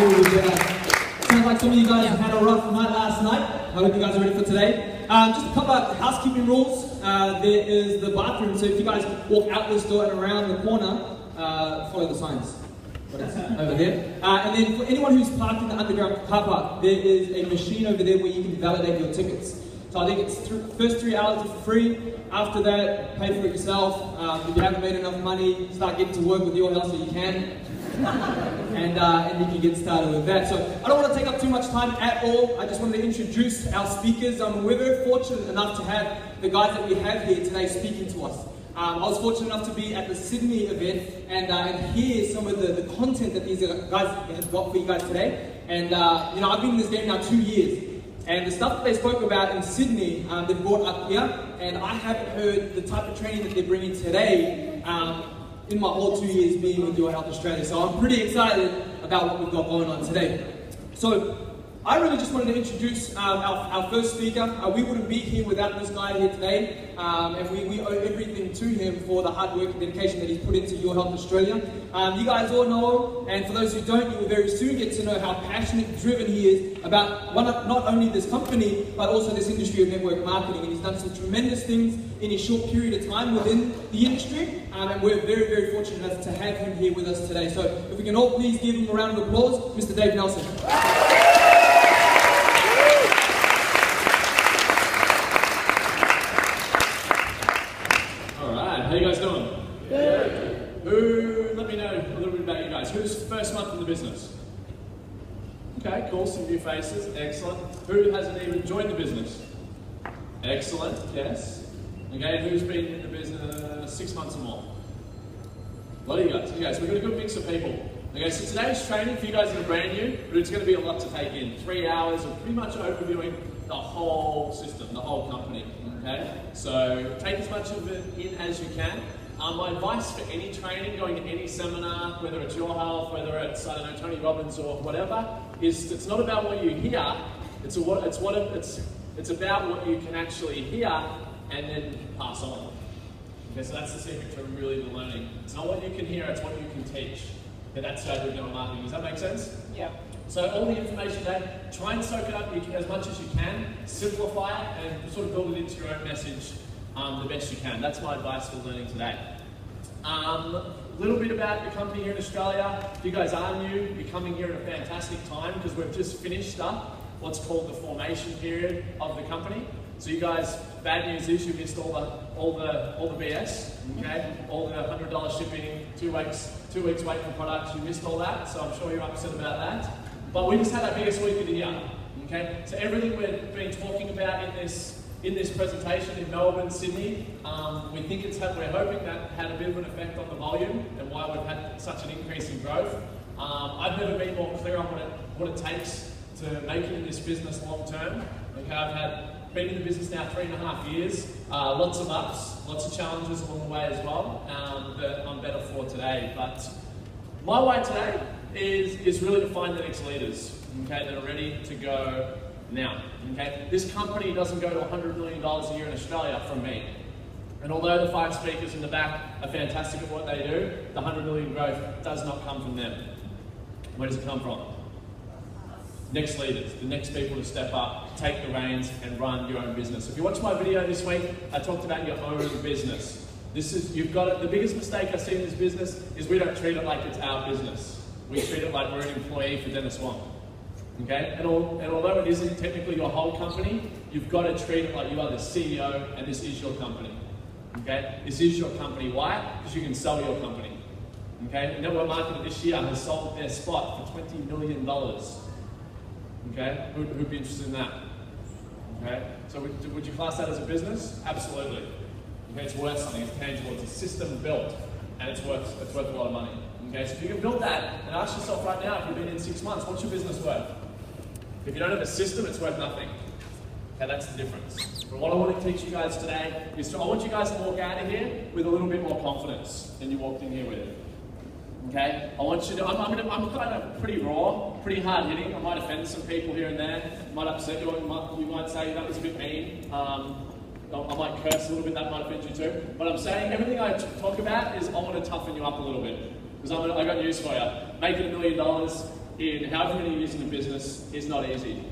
Sounds like some of you guys had a rough night last night. I hope you guys are ready for today. Just a couple of housekeeping rules. There is the bathroom, so if you guys walk out this door and around the corner, follow the signs. Over there. And then for anyone who's parked in the underground car park, there is a machine over there where you can validate your tickets. So I think it's first 3 hours for free. After that, pay for it yourself. If you haven't made enough money, start getting to work with your health so you can. And you can get started with that. So I don't want to take up too much time at all. I just wanted to introduce our speakers. We're very fortunate enough to have the guys that we have here today speaking to us. I was fortunate enough to be at the Sydney event and hear some of the content that these guys have got for you guys today. And I've been in this game now 2 years. And the stuff that they spoke about in Sydney, they brought up here, and I haven't heard the type of training that they're bringing today in my whole 2 years being with Your Health Australia. So I'm pretty excited about what we've got going on today. So I really just wanted to introduce our first speaker. We wouldn't be here without this guy here today, and we owe everything to him for the hard work and dedication that he's put into Your Health Australia. You guys all know, and for those who don't, you will very soon get to know how passionate and driven he is about not only this company, but also this industry of network marketing. And he's done some tremendous things in a short period of time within the industry, and we're very, very fortunate to have him here with us today. So if we can all please give him a round of applause, Mr. Dave Nelson. How you guys doing? Good. Let me know a little bit about you guys. Who's first month in the business? Okay, cool, some new faces, excellent. Who hasn't even joined the business? Excellent, yes. Okay, and who's been in the business 6 months or more? A lot of you guys. Okay, so we've got a good mix of people. Okay, so today's training for you guys that are brand new, but it's going to be a lot to take in. 3 hours of pretty much overviewing the whole system, the whole company. Okay, so take as much of it in as you can. My advice for any training, going to any seminar, whether it's Your Health, whether it's, I don't know, Tony Robbins or whatever, is it's not about what you hear, it's about what you can actually hear and then pass on. Okay, so that's the secret to really the learning. It's not what you can hear, it's what you can teach. Okay, that's how you do marketing. Does that make sense? Yeah. So all the information today, try and soak it up as much as you can, simplify it, and sort of build it into your own message the best you can. That's my advice for learning today. A little bit about the company here in Australia. If you guys are new, you're coming here at a fantastic time because we've just finished up what's called the formation period of the company. So you guys, bad news is you missed all the BS, okay? All the $100 shipping, 2 weeks wait for products, you missed all that, so I'm sure you're upset about that. But we just had our biggest week of the year, okay? So everything we've been talking about in this presentation in Melbourne, Sydney, we think we're hoping that had a bit of an effect on the volume and why we've had such an increase in growth. I've never been more clear on what it takes to make it in this business long term. Okay, I've been in the business now 3.5 years, lots of ups, lots of challenges along the way as well, that I'm better for today. But my way today is really to find the next leaders, okay, that are ready to go now. Okay, this company doesn't go to $100 million a year in Australia from me. And although the 5 speakers in the back are fantastic at what they do, the 100 million growth does not come from them. Where does it come from? Next leaders, the next people to step up, take the reins and run your own business. If you watch my video this week, I talked about your own business. You've got it. The biggest mistake I see in this business is we don't treat it like it's our business. We treat it like we're an employee for Dennis Wong. Okay? And although it isn't technically your whole company, you've got to treat it like you are the CEO and this is your company. Okay? This is your company. Why? Because you can sell your company. Okay? Network Marketer this year has sold their spot for $20 million. Okay? Who'd be interested in that? Okay? So would you class that as a business? Absolutely. Okay? It's worth something. It's tangible. It's a system built, and it's worth a lot of money. Okay? So if you can build that, and ask yourself right now, if you've been in 6 months, what's your business worth? If you don't have a system, it's worth nothing. Okay? That's the difference. But what I want to teach you guys today is I want you guys to walk out of here with a little bit more confidence than you walked in here with. Okay? I want you to, I'm kind of pretty raw, pretty hard hitting. I might offend some people here and there. Might upset you. You might say that was a bit mean. I might curse a little bit. That might offend you too. But I'm saying everything I talk about is I want to toughen you up a little bit. Because I got news for you. Making $1 million in however many years in the business is not easy.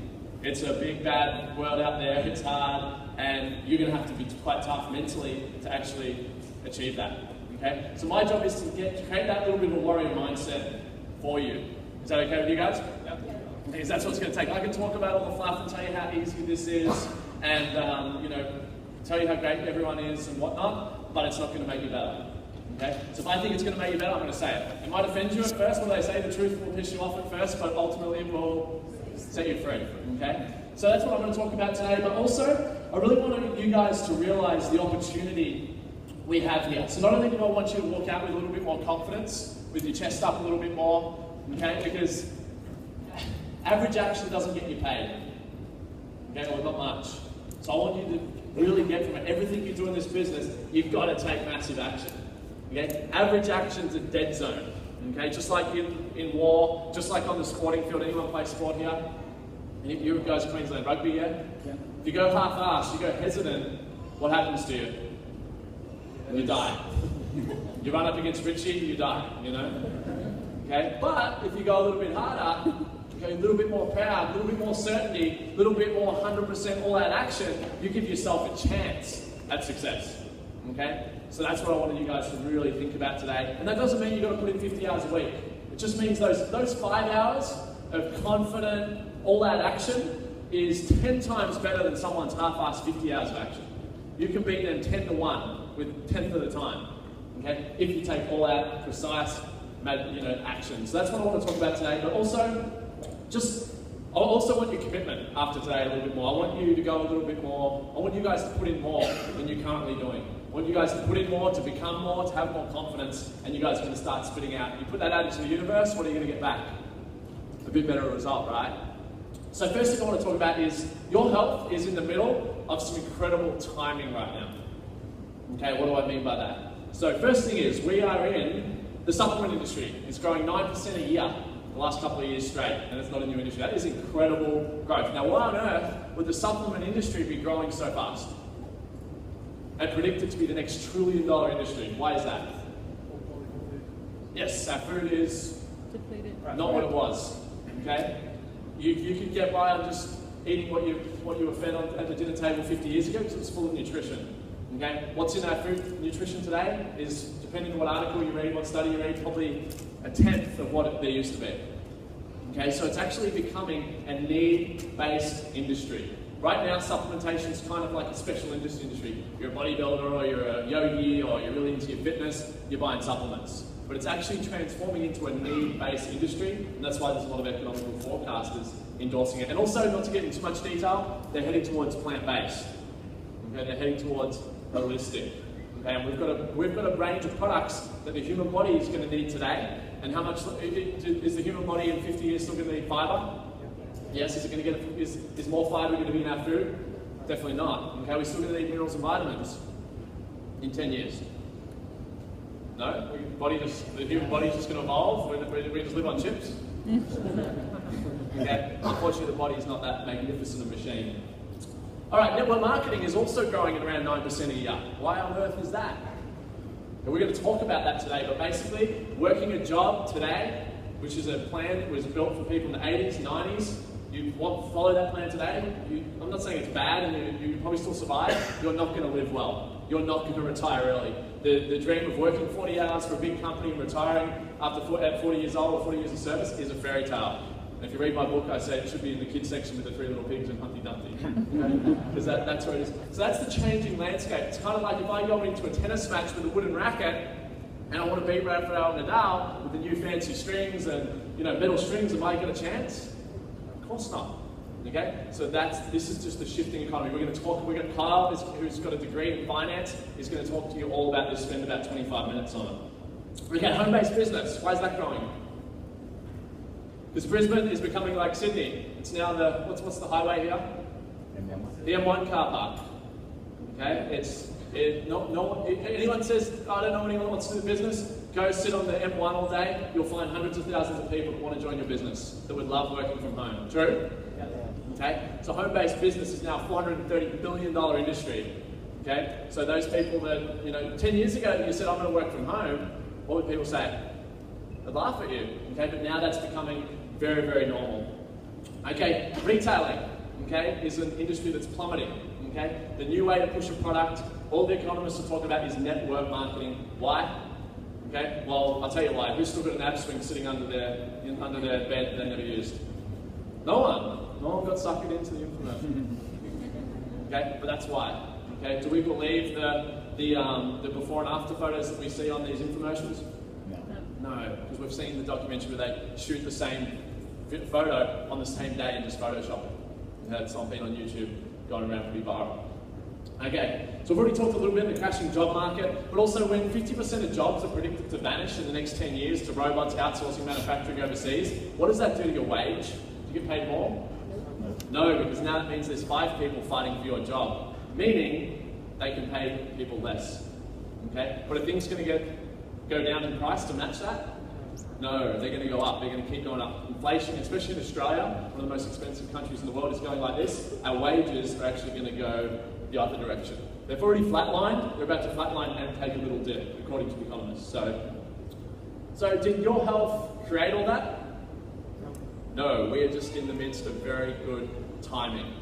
It's a big, bad world out there, it's hard, and you're going to have to be quite tough mentally to actually achieve that. Okay? So my job is to create that little bit of a warrior mindset for you. Is that okay with you guys? Yep. Because that's what it's going to take. I can talk about all the fluff and tell you how easy this is, and tell you how great everyone is and whatnot, but it's not going to make you better. Okay? So if I think it's going to make you better, I'm going to say it. It might offend you at first, what they say, the truth will piss you off at first, but ultimately it will set you free. Okay? So that's what I'm going to talk about today, but also I really want you guys to realize the opportunity we have here. So not only do I want you to walk out with a little bit more confidence, with your chest up a little bit more, okay, because average action doesn't get you paid, okay, or not much. So I want you to really get from it. Everything you do in this business, you've got to take massive action, okay? Average action's a dead zone, okay? Just like in war, just like on the sporting field. Anyone play sport here? You guys Queensland Rugby, yeah? If you go half-assed, you go hesitant, what happens to you? You die. You run up against Richie, you die, you know? Okay? But if you go a little bit harder, you go a little bit more proud, a little bit more certainty, a little bit more 100% all-out action, you give yourself a chance at success. Okay? So that's what I wanted you guys to really think about today. And that doesn't mean you've got to put in 50 hours a week. It just means those 5 hours of confident, all-out action is 10 times better than someone's half-assed 50 hours of action. You can beat them 10 to 1 with 10th of the time, okay? If you take all-out, precise, action. So that's what I want to talk about today. But also, I also want your commitment after today a little bit more. I want you to go a little bit more. I want you guys to put in more than you're currently doing. I want you guys to put in more, to become more, to have more confidence, and you guys are going to start spitting out. You put that out into the universe, what are you going to get back? A bit better result, right? So first thing I want to talk about is your health is in the middle of some incredible timing right now. Okay, what do I mean by that? So first thing is, we are in the supplement industry. It's growing 9% a year the last couple of years straight, and it's not a new industry. That is incredible growth. Now, why on earth would the supplement industry be growing so fast? And predicted to be the next $1 trillion industry. Why is that? Yes, our food is depleted. Not what it was. Okay? You could get by on just eating what you were fed on at the dinner table 50 years ago because it was full of nutrition. Okay? What's in our food nutrition today is, depending on what article you read, what study you read, probably a tenth of what there used to be. Okay? So it's actually becoming a need-based industry. Right now, supplementation is kind of like a special industry. You're a bodybuilder, or you're a yogi, or you're really into your fitness, you're buying supplements. But it's actually transforming into a need-based industry, and that's why there's a lot of economical forecasters endorsing it. And also, not to get into too much detail, they're heading towards plant-based. Okay, they're heading towards holistic. Okay, and we've got a range of products that the human body is going to need today. And how much is the human body in 50 years still going to need fiber? Yes. Is it going to get? Is more fiber going to be in our food? Definitely not. Okay, we're still going to need minerals and vitamins in 10 years. No, the human body's just going to evolve. We just live on chips. Okay, unfortunately, the body is not that magnificent a machine. All right, network marketing is also growing at around 9% a year. Why on earth is that? And we're going to talk about that today, but basically, working a job today, which is a plan that was built for people in the 80s, 90s, you want to follow that plan today, I'm not saying it's bad and you probably still survive, you're not going to live well. You're not going to retire early. The dream of working 40 hours for a big company and retiring at 40 years old or 40 years of service is a fairy tale. And if you read my book, I say it should be in the kids section with the 3 little pigs and Humpty Dumpty. Because that's where it is. So that's the changing landscape. It's kind of like if I go into a tennis match with a wooden racket and I want to beat Rafael Nadal with the new fancy strings and metal strings, am I got a chance? Of course not. Okay? So this is just the shifting economy. We're going to Kyle, who's got a degree in finance, is going to talk to you all about this, spend about 25 minutes on it. Okay, home-based business. Why is that growing? Because Brisbane is becoming like Sydney. It's now what's the highway here? M1. The M1 car park. Okay? Anyone says, I don't know anyone who wants to do business, go sit on the M1 all day, you'll find hundreds of thousands of people that want to join your business, that would love working from home. True? Yeah. Okay? So home-based business is now a $430 billion industry. Okay? So those people that, 10 years ago you said, I'm going to work from home, what would people say? They'd laugh at you. Okay? But now that's becoming Very, very normal. Okay, retailing, okay, is an industry that's plummeting, okay? The new way to push a product, all the economists are talking about is network marketing. Why? Okay, well, I'll tell you why. Who's still got an ab swing sitting under their bed they never used? No one. No one got suckered into the infomercial. Okay, but that's why. Okay, do we believe the before and after photos that we see on these infomercials? No, because we've seen the documentary where they shoot the same photo on the same day and just Photoshop it. We had something on YouTube going around pretty viral. Okay, so we've already talked a little bit in the crashing job market, but also when 50% of jobs are predicted to vanish in the next 10 years to robots outsourcing manufacturing overseas, what does that do to your wage? Do you get paid more? No, because now it means there's 5 people fighting for your job, meaning they can pay people less. Okay, but are things going to go down in price to match that? No, they're going to go up. They're going to keep going up. Inflation, especially in Australia, one of the most expensive countries in the world, is going like this. Our wages are actually going to go the other direction. They've already flatlined. They're about to flatline and take a little dip, according to the economists. So did your health create all that? No, we are just in the midst of very good timing.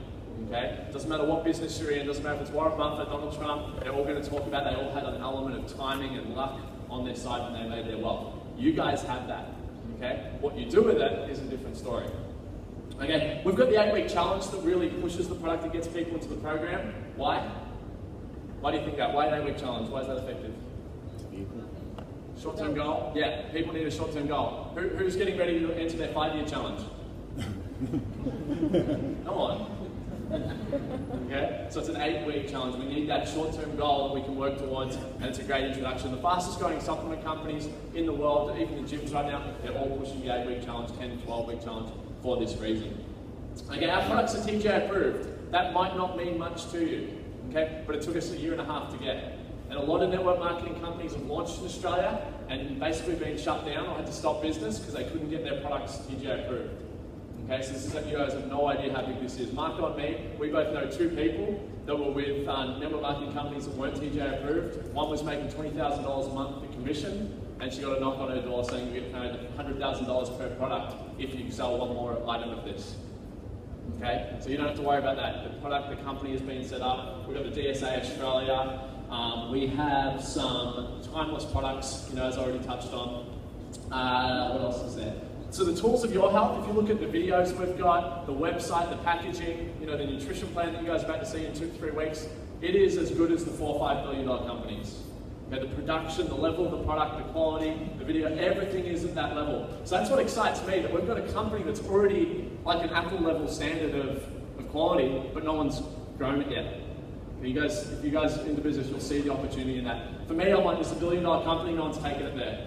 Okay? Doesn't matter what business you're in. Doesn't matter if it's Warren Buffett, Donald Trump. They're all going to talk about they all had an element of timing and luck on their side when they made their wealth. You guys have that, okay? What you do with it is a different story. Okay, we've got the 8-week challenge that really pushes the product and gets people into the program. Why? Why do you think that? Why an 8-week challenge? Why is that effective? Short-term goal? Yeah, people need a short-term goal. Who's getting ready to enter their 5-year challenge? Come on. Okay, so it's an 8-week challenge. We need that short-term goal that we can work towards, and it's a great introduction. The fastest growing supplement companies in the world, even the gyms right now, they're all pushing the 8-week challenge, 10, 12-week challenge for this reason. Okay, our products are TGA approved. That might not mean much to you, okay, but it took us 1.5 years to get. And a lot of network marketing companies have launched in Australia and basically been shut down or had to stop business because they couldn't get their products TGA approved. Okay, so this is, you guys have no idea how big this is. Mark and me, we both know 2 people that were with network marketing companies that weren't TGA approved. One was making $20,000 a month for commission, and she got a knock on her door saying you get paid $100,000 per product if you sell one more item of this. Okay, so you don't have to worry about that. The product, the company has been set up. We've got the DSA Australia. We have some timeless products, as I already touched on. What else is there? So the tools of your health, if you look at the videos we've got, the website, the packaging, the nutrition plan that you guys are about to see in 2 to 3 weeks, it is as good as the $4 or $5 billion companies. Okay, the production, the level of the product, the quality, the video, everything is at that level. So that's what excites me, that we've got a company that's already like an Apple level standard of quality, but no one's grown it yet. If you guys are in the business, you'll see the opportunity in that. For me, I'm like, this $1 billion company, no one's taken it there.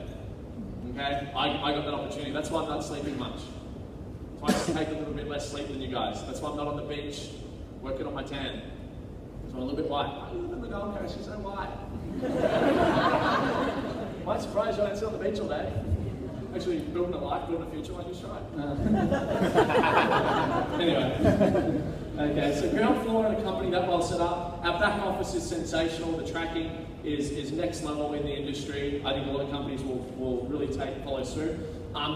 Okay, I got that opportunity. That's why I'm not sleeping much. That's why I just take a little bit less sleep than you guys. That's why I'm not on the beach working on my tan. So I'm a little bit white. I live in the Gold Coast, you're so white. Might surprise you, I don't sit on the beach all day. Actually, building a life, building a future like you try. Anyway. Okay, so ground floor in a company that well set up. Our back office is sensational. The tracking is next level in the industry. I think a lot of companies will really follow suit.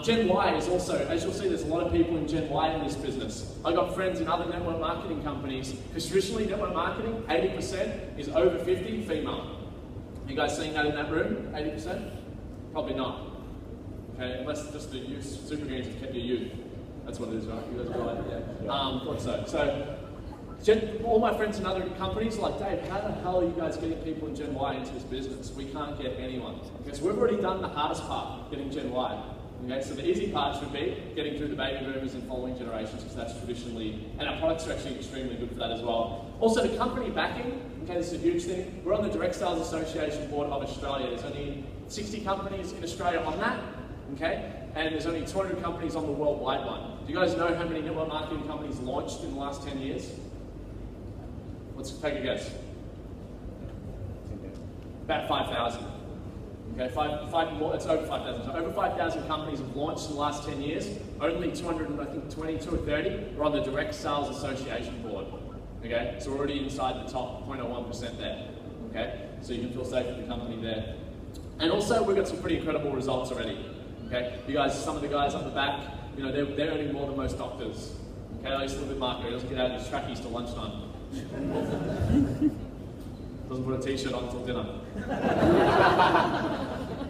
Gen Y is also, as you'll see, there's a lot of people in Gen Y in this business. I got friends in other network marketing companies, because traditionally network marketing, 80% is over 50 female. You guys seeing that in that room? 80%? Probably not. Okay, unless just the youth, super games have kept your youth. That's what it is, right? You guys are right, yeah. Thought so. So, all my friends in other companies are like, Dave, how the hell are you guys getting people in Gen Y into this business? We can't get anyone. Okay, so we've already done the hardest part, getting Gen Y. Okay, so the easy part should be getting through the baby boomers and following generations, because that's traditionally, and our products are actually extremely good for that as well. Also, the company backing, okay, this is a huge thing. We're on the Direct Sales Association Board of Australia. There's only 60 companies in Australia on that, okay? And there's only 200 companies on the worldwide one. Do you guys know how many network marketing companies launched in the last 10 years? Let's take a guess. About 5,000. Okay, it's over 5,000. So over 5,000 companies have launched in the last 10 years. Only 222 or 30 are on the Direct Sales Association Board. Okay, so we're already inside the top 0.01% there. Okay, so you can feel safe with the company there. And also, we've got some pretty incredible results already. Okay, some of the guys up the back, you know, they're earning more than most doctors. Okay, I used to live with Marco, he doesn't get out of his trackies till lunchtime. Doesn't put a t-shirt on until dinner.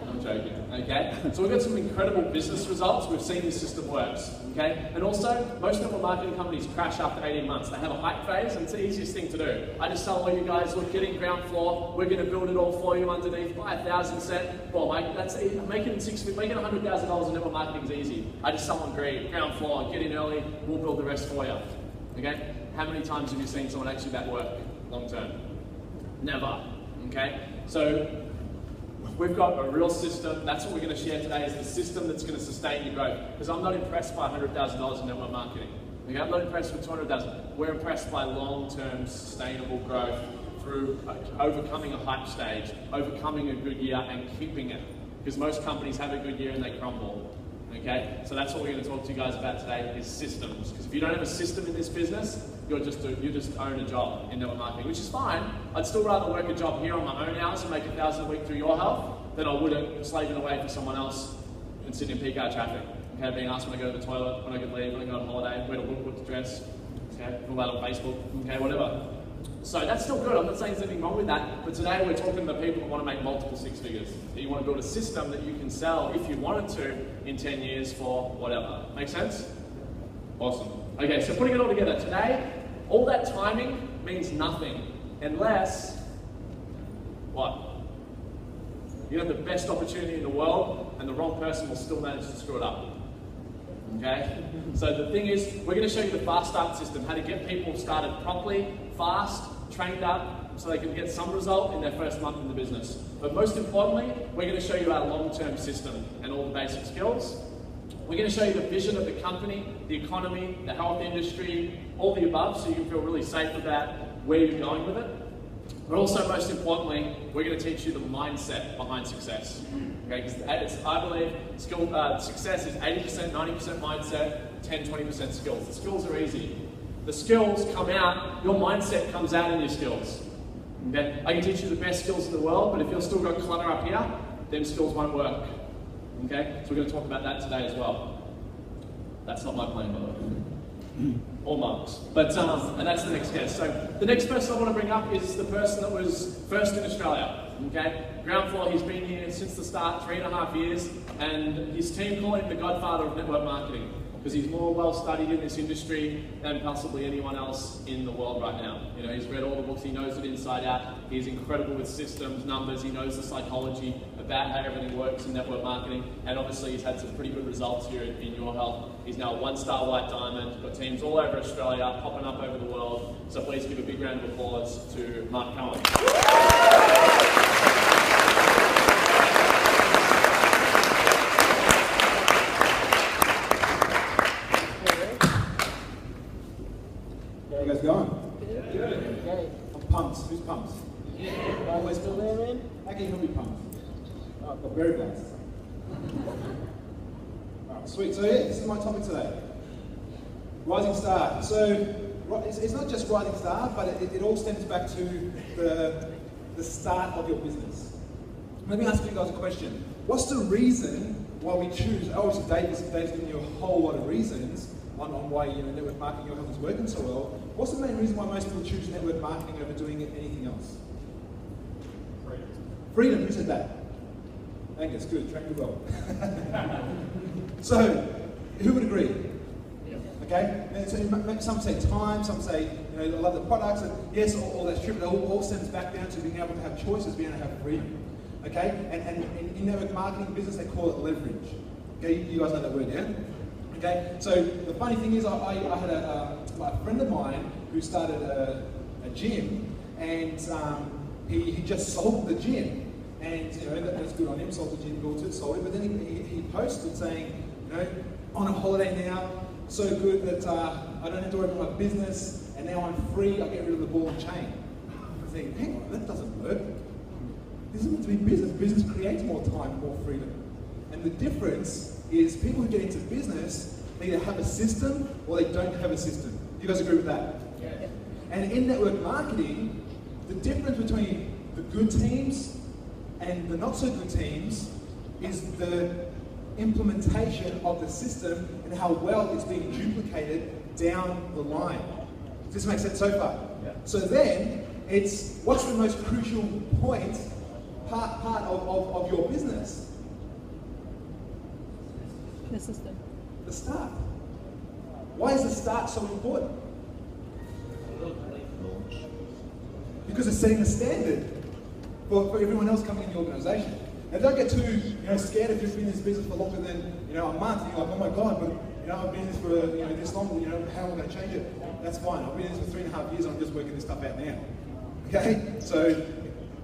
I'm joking, okay? So we've got some incredible business results. We've seen this system works, okay? And also, most network marketing companies crash after 18 months. They have a hype phase, and it's the easiest thing to do. I just tell all you guys, look, get in ground floor, we're gonna build it all for you underneath, buy 1,000 set. Well, mate, that's easy. Making $100,000 in network marketing is easy. I just sell on ground floor, get in early, we'll build the rest for you, okay? How many times have you seen someone actually that work long term? Never, okay? So we've got a real system. That's what we're going to share today, is the system that's going to sustain your growth. Because I'm not impressed by $100,000 in network marketing. Okay? I'm not impressed with $200,000. We're impressed by long-term sustainable growth through overcoming a hype stage, overcoming a good year and keeping it. Because most companies have a good year and they crumble. Okay? So that's what we're going to talk to you guys about today, is systems. Because if you don't have a system in this business, you just own a job in network marketing, which is fine. I'd still rather work a job here on my own hours and make $1,000 a week through your help than I would slaving away for someone else and sitting in peak hour traffic. Okay, being asked when I go to the toilet, when I get leave, when I go on holiday, where to look, what to dress, okay, all that on Facebook, okay, whatever. So that's still good. I'm not saying there's anything wrong with that, but today we're talking to people that want to make multiple six figures. That you want to build a system that you can sell, if you wanted to, in 10 years for whatever. Make sense? Awesome. Okay, so putting it all together, today, all that timing means nothing unless, what? You have the best opportunity in the world and the wrong person will still manage to screw it up. Okay? So the thing is, we're going to show you the fast start system, how to get people started properly, fast, trained up, so they can get some result in their first month in the business. But most importantly, we're going to show you our long-term system and all the basic skills. We're going to show you the vision of the company, the economy, the health industry, all the above, so you can feel really safe about where you're going with it. But also, most importantly, we're going to teach you the mindset behind success. Okay? Because I believe success is 80%, 90% mindset, 10, 20% skills. The skills are easy. The skills come out, your mindset comes out in your skills. Okay? I can teach you the best skills in the world, but if you've still got clutter up here, then skills won't work. Okay? So we're going to talk about that today as well. That's not my plan, by the way. Or Mark's. But, and that's the next guest. So the next person I want to bring up is the person that was first in Australia. Okay? Ground floor, he's been here since the start, 3.5 years, and his team call him the godfather of network marketing, because he's more well studied in this industry than possibly anyone else in the world right now. You know, he's read all the books, he knows it inside out, he's incredible with systems, numbers, he knows the psychology about how everything works in network marketing, and obviously he's had some pretty good results here in Your Health. He's now a 1-star white diamond, got teams all over Australia, popping up over the world, so please give a big round of applause to Mark Cohen. How you guys going? Good. I'm pumped. Who's pumped? Yeah. Always pumped. How can you be pumped? Oh, I'm very blessed. Alright, sweet. So yeah, this is my topic today. Rising star. So it's not just rising star, but it all stems back to the start of your business. Let me ask you guys a question. What's the reason why we choose? Obviously, Dave's given you a whole lot of reasons on why network marketing Your Health is working so well. What's the main reason why most people choose network marketing over doing anything else? Freedom. Freedom, who said that? Angus, good, trained you well. So, who would agree? Yeah. Okay? And so some say time, some say they love the products, and yes, all that's true, but it all stems back down to being able to have choices, being able to have freedom. Okay? And in network marketing business, they call it leverage. Okay, you guys know that word, yeah? Okay, so the funny thing is, I had a friend of mine who started a gym, and he just sold the gym, and that's good on him. Sold the gym, built it, sold it. But then he posted saying, on a holiday now, so good that I don't have to worry about my business, and now I'm free. I get rid of the ball and chain. I think, hang on, that doesn't work. This is meant to be business. Business creates more time, more freedom, and the difference is people who get into business either have a system or they don't have a system. You guys agree with that? Yeah. And in network marketing, the difference between the good teams and the not so good teams is the implementation of the system and how well it's being duplicated down the line. Does this make sense so far? Yeah. So then, it's what's the most crucial point, part of your business? The system. The start. Why is the start so important? Because it's setting a standard for everyone else coming in the organisation. Now don't get too scared if you've been in this business for longer than a month. And you're like, oh my God, but I've been in this for this long. How am I going to change it? That's fine. I've been in this for 3.5 years. I'm just working this stuff out now. Okay, so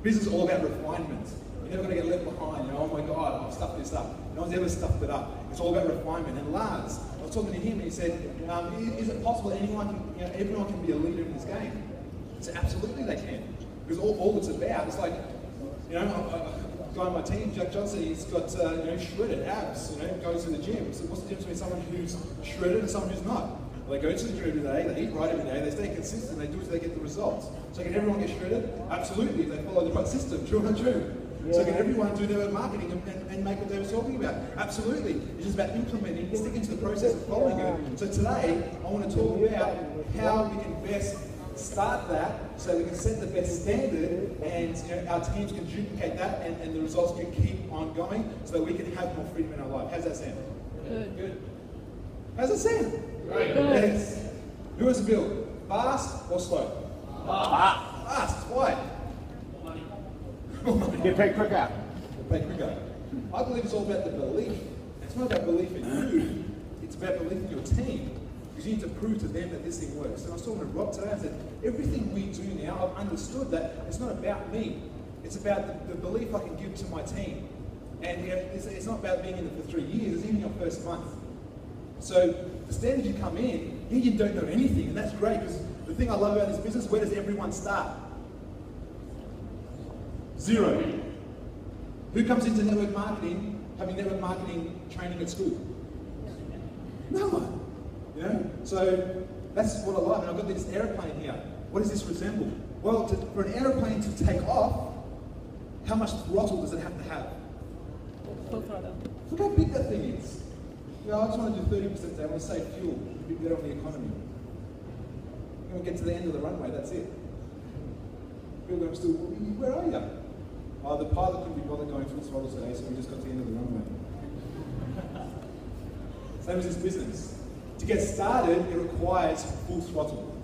business is all about refinement. You're never going to get left behind. Oh my God, I've stuffed this up. No one's ever stuffed it up. It's all about refinement. And Lars, I was talking to him and he said, is it possible that everyone can be a leader in this game? I said, absolutely they can. Because all it's about, it's like, a guy on my team, Jack Johnson, he's got shredded abs, goes to the gym. So what's the difference between someone who's shredded and someone who's not? Well, they go to the gym every day, they eat right every day, they stay consistent, they do it so they get the results. So can everyone get shredded? Absolutely, if they follow the right system, true or not true? Yeah. So can everyone do their marketing and make what they were talking about? Absolutely. It's just about implementing, sticking to the process of following it. So today, I want to talk about how we can best start that so we can set the best standard and our teams can duplicate that and the results can keep on going so that we can have more freedom in our life. How's that sound? Good. How's that sound? Great. Yes. Who has a build? Fast or slow? Fast. Why? Get paid quicker. Get paid quicker. I believe it's all about the belief. It's not about belief in you. It's about belief in your team. Because you need to prove to them that this thing works. And I was talking to Rob today, I said, everything we do now, I've understood that it's not about me. It's about the belief I can give to my team. And it's not about being in it for 3 years, it's even your first month. So the standard you come in, you don't know anything, and that's great, because the thing I love about this business, where does everyone start? 0. Who comes into network marketing, having network marketing training at school? No one. So that's what I love. And I've got this aeroplane here. What does this resemble? Well, for an aeroplane to take off, how much throttle does it have to have? Full throttle. Look how big that thing is. I just want to do 30% today. I want to save fuel. It'd be better on the economy. When we get to the end of the runway, that's it. People are still, where are you? Oh, the pilot couldn't be bothered going full throttle today, so we just got to the end of the runway. Same as this business. To get started, it requires full throttle.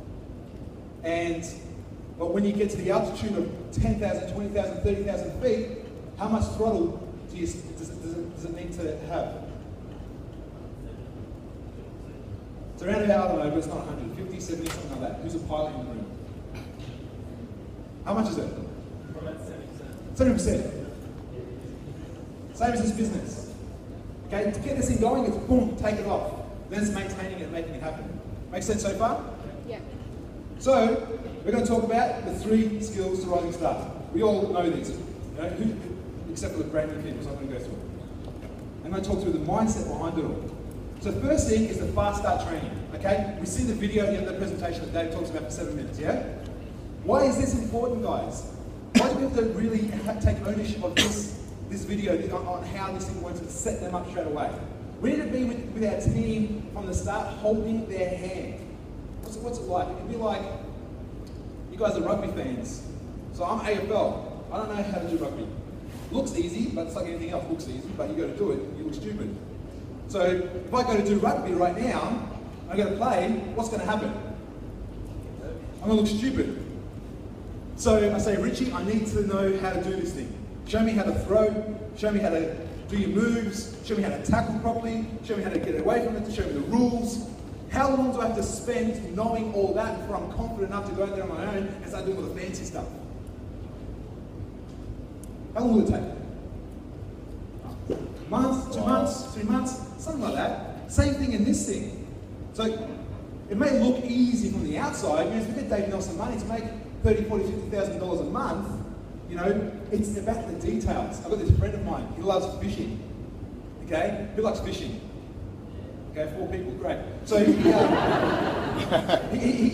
But when you get to the altitude of 10,000, 20,000, 30,000 feet, how much throttle does it need to have? It's around about, I don't know, but it's not 100, 50, 70, something like that. Who's a pilot in the room? How much is it? About 70%. Same as this business. Okay, to get this thing going, it's boom, take it off. Then it's maintaining it and making it happen. Make sense so far? Yeah. So, we're going to talk about the 3 skills to rising stars. We all know these, except for the brand new people, so I'm going to go through it. I'm going to talk through the mindset behind it all. So first thing is the fast start training, okay? We see the video at the end of the presentation that Dave talks about for 7 minutes, yeah? Why is this important, guys? Why do we have to really take ownership of this video on how this thing works and set them up straight away? We need to be with our team from the start, holding their hand. What's it like? It can be like, you guys are rugby fans. So I'm AFL. I don't know how to do rugby. Looks easy, but it's like anything else. Looks easy, but you got to do it. You look stupid. So if I go to do rugby right now, I go to play, what's going to happen? I'm going to look stupid. So I say, Richie, I need to know how to do this thing. Show me how to throw, show me how to do your moves, show me how to tackle properly, show me how to get away from it, show me the rules. How long do I have to spend knowing all that before I'm confident enough to go out there on my own and start doing all the fancy stuff? How long will it take? A month, 2 months, 3 months, something like that. Same thing in this thing. So it may look easy from the outside. If you get Dave Nelson money to make $30,000, $40,000, $50,000 a month, it's about the details. I've got this friend of mine, he loves fishing. Okay? Who likes fishing? Okay, 4 people, great. So he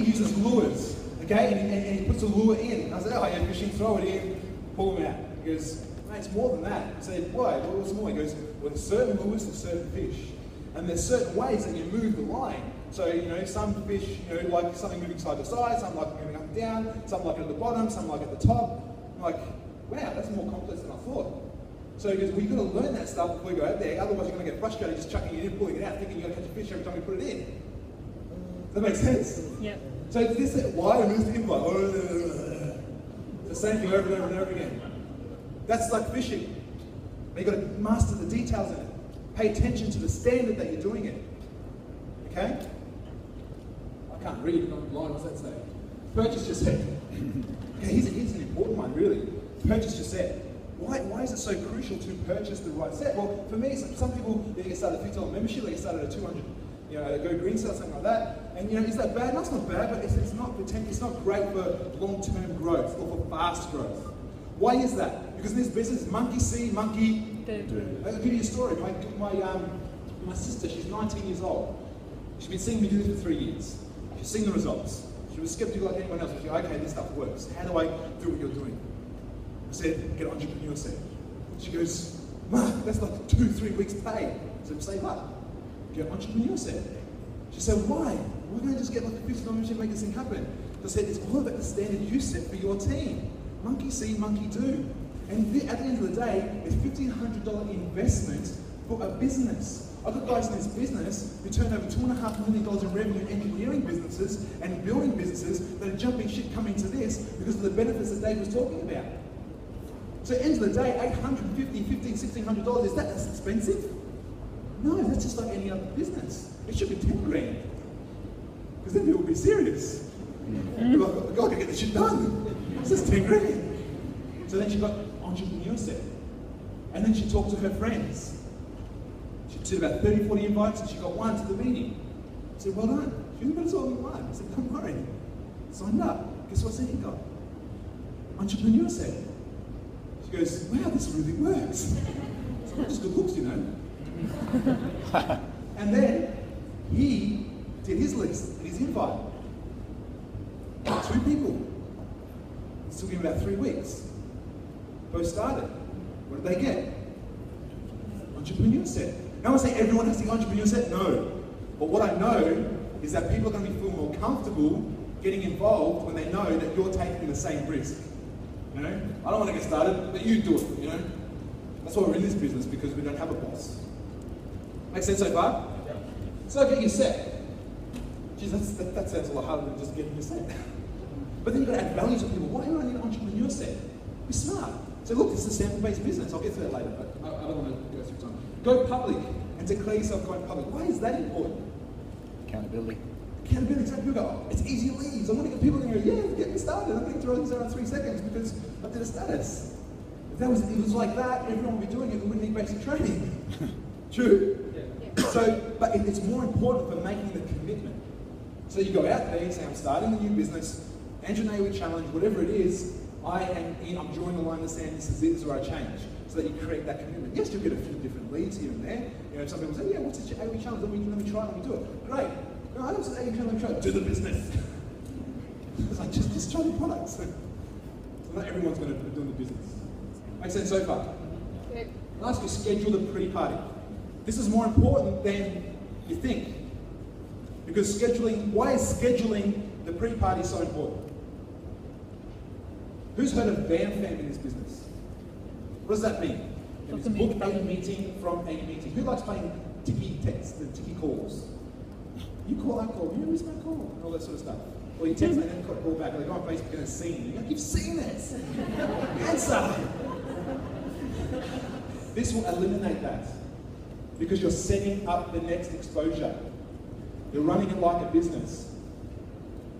uses lures, okay? And he puts a lure in. I said, oh yeah, fishing, throw it in, pull them out. He goes, mate, it's more than that. I said, why? Well, what's more? He goes, well, there's certain lures and certain fish. And there's certain ways that you move the line. So, some fish, like something moving side to side, some like moving up and down, some like at the bottom, some like at the top. I'm like, wow, that's more complex than I thought. So he goes, well, you've got to learn that stuff before you go out there, otherwise you're going to get frustrated just chucking it in, pulling it out, thinking you're going to catch a fish every time you put it in. Does that make sense? Yeah. So this is why I moved the invite. It's the same thing over and over and over again. That's like fishing. You've got to master the details in it. Pay attention to the standard that you're doing it. Okay? I can't read, I'm blind, what's that say? Purchase your set. Okay, here's an important one, really. Purchase your set. Why is it so crucial to purchase the right set? Well, for me, some people, they get started at $50 membership, they get started at 200, Go Green Sale, something like that. And is that bad? No, it's not bad, but it's not great for long-term growth or for fast growth. Why is that? Because in this business, monkey see, monkey do. I'll give you a story. My sister, she's 19 years old. She's been seeing me do this for 3 years. She's seen the results. She was skeptical like anyone else. She's like, okay, this stuff works. How do I do what you're doing? I said, get an entrepreneur set. She goes, Mark, that's like 2-3 weeks pay. I said, save up. Get an entrepreneur set. She said, why? Why don't I just get like a $50 membership and make this thing happen? I said, it's all about the standard you set for your team. Monkey see, monkey do. And at the end of the day, it's $1,500 investment for a business. I've got guys in this business who turn over $2.5 million in revenue in engineering businesses and building businesses that are jumping ship coming to this because of the benefits that Dave was talking about. So at the end of the day, $850, $1,500, $1,600, is that as expensive? No, that's just like any other business. It should be 10 grand. Because then people will be serious. People are like, God, I can get this shit done. It's just 10 grand. So then she got entrepreneur set. And then she talked to her friends. She did about 30, 40 invites and she got one to the meeting. I said, well done. She was better than one. I said, don't worry. Signed up. Guess what set he got? Entrepreneur set. She goes, wow, this really works. It's not just good looks, And then he did his list and his invite. 2 people. It took him about 3 weeks. Both started. What did they get? Entrepreneur set. Now I say everyone has the entrepreneur set? No. But what I know is that people are going to be feeling more comfortable getting involved when they know that you're taking the same risk. I don't want to get started, but you do it, That's why we're in this business, because we don't have a boss. Make sense so far? Yeah. So get your set. Geez, that sounds a lot harder than just getting your set. But then you've got to add value to people. Why do I need an entrepreneur set? Be smart. So look, this is a sample-based business. I'll get to that later, but I don't want to go through time. Go public and declare yourself going public. Why is that important? Accountability. Accountability, exactly. People go, it's easy leads. I want to get people to go, yeah, get me started. I'm going to throw these out in 3 seconds because I did a status. If it was like that, everyone would be doing it and wouldn't need basic training. True? Yeah. So, but it's more important for making the commitment. So you go out there, you say, I'm starting a new business, Andrew Naiwi Challenge, whatever it is, I'm drawing the line in the sand, this is where I change. So that you create that commitment. Yes, you'll get a few different leads here and there. Some people say, yeah, what's this AOE challenge? Let me try, let me do it. Great. No, I don't say AOE challenge, let me try it. Do the business. It's like, just try the product. So not everyone's going to do the business. Make sense so far? Okay. Lastly, schedule the pre-party. This is more important than you think. Because why is scheduling the pre-party so important? Who's heard of BAM in this business? What does that mean? It's book a meeting from a meeting. Who likes playing ticky text, the ticky calls? You call, I call, you miss my call, and all that sort of stuff. Or you text and then call back, or they go on Facebook and it's seen. You're like, you've seen this! Answer! This will eliminate that. Because you're setting up the next exposure. You're running it like a business.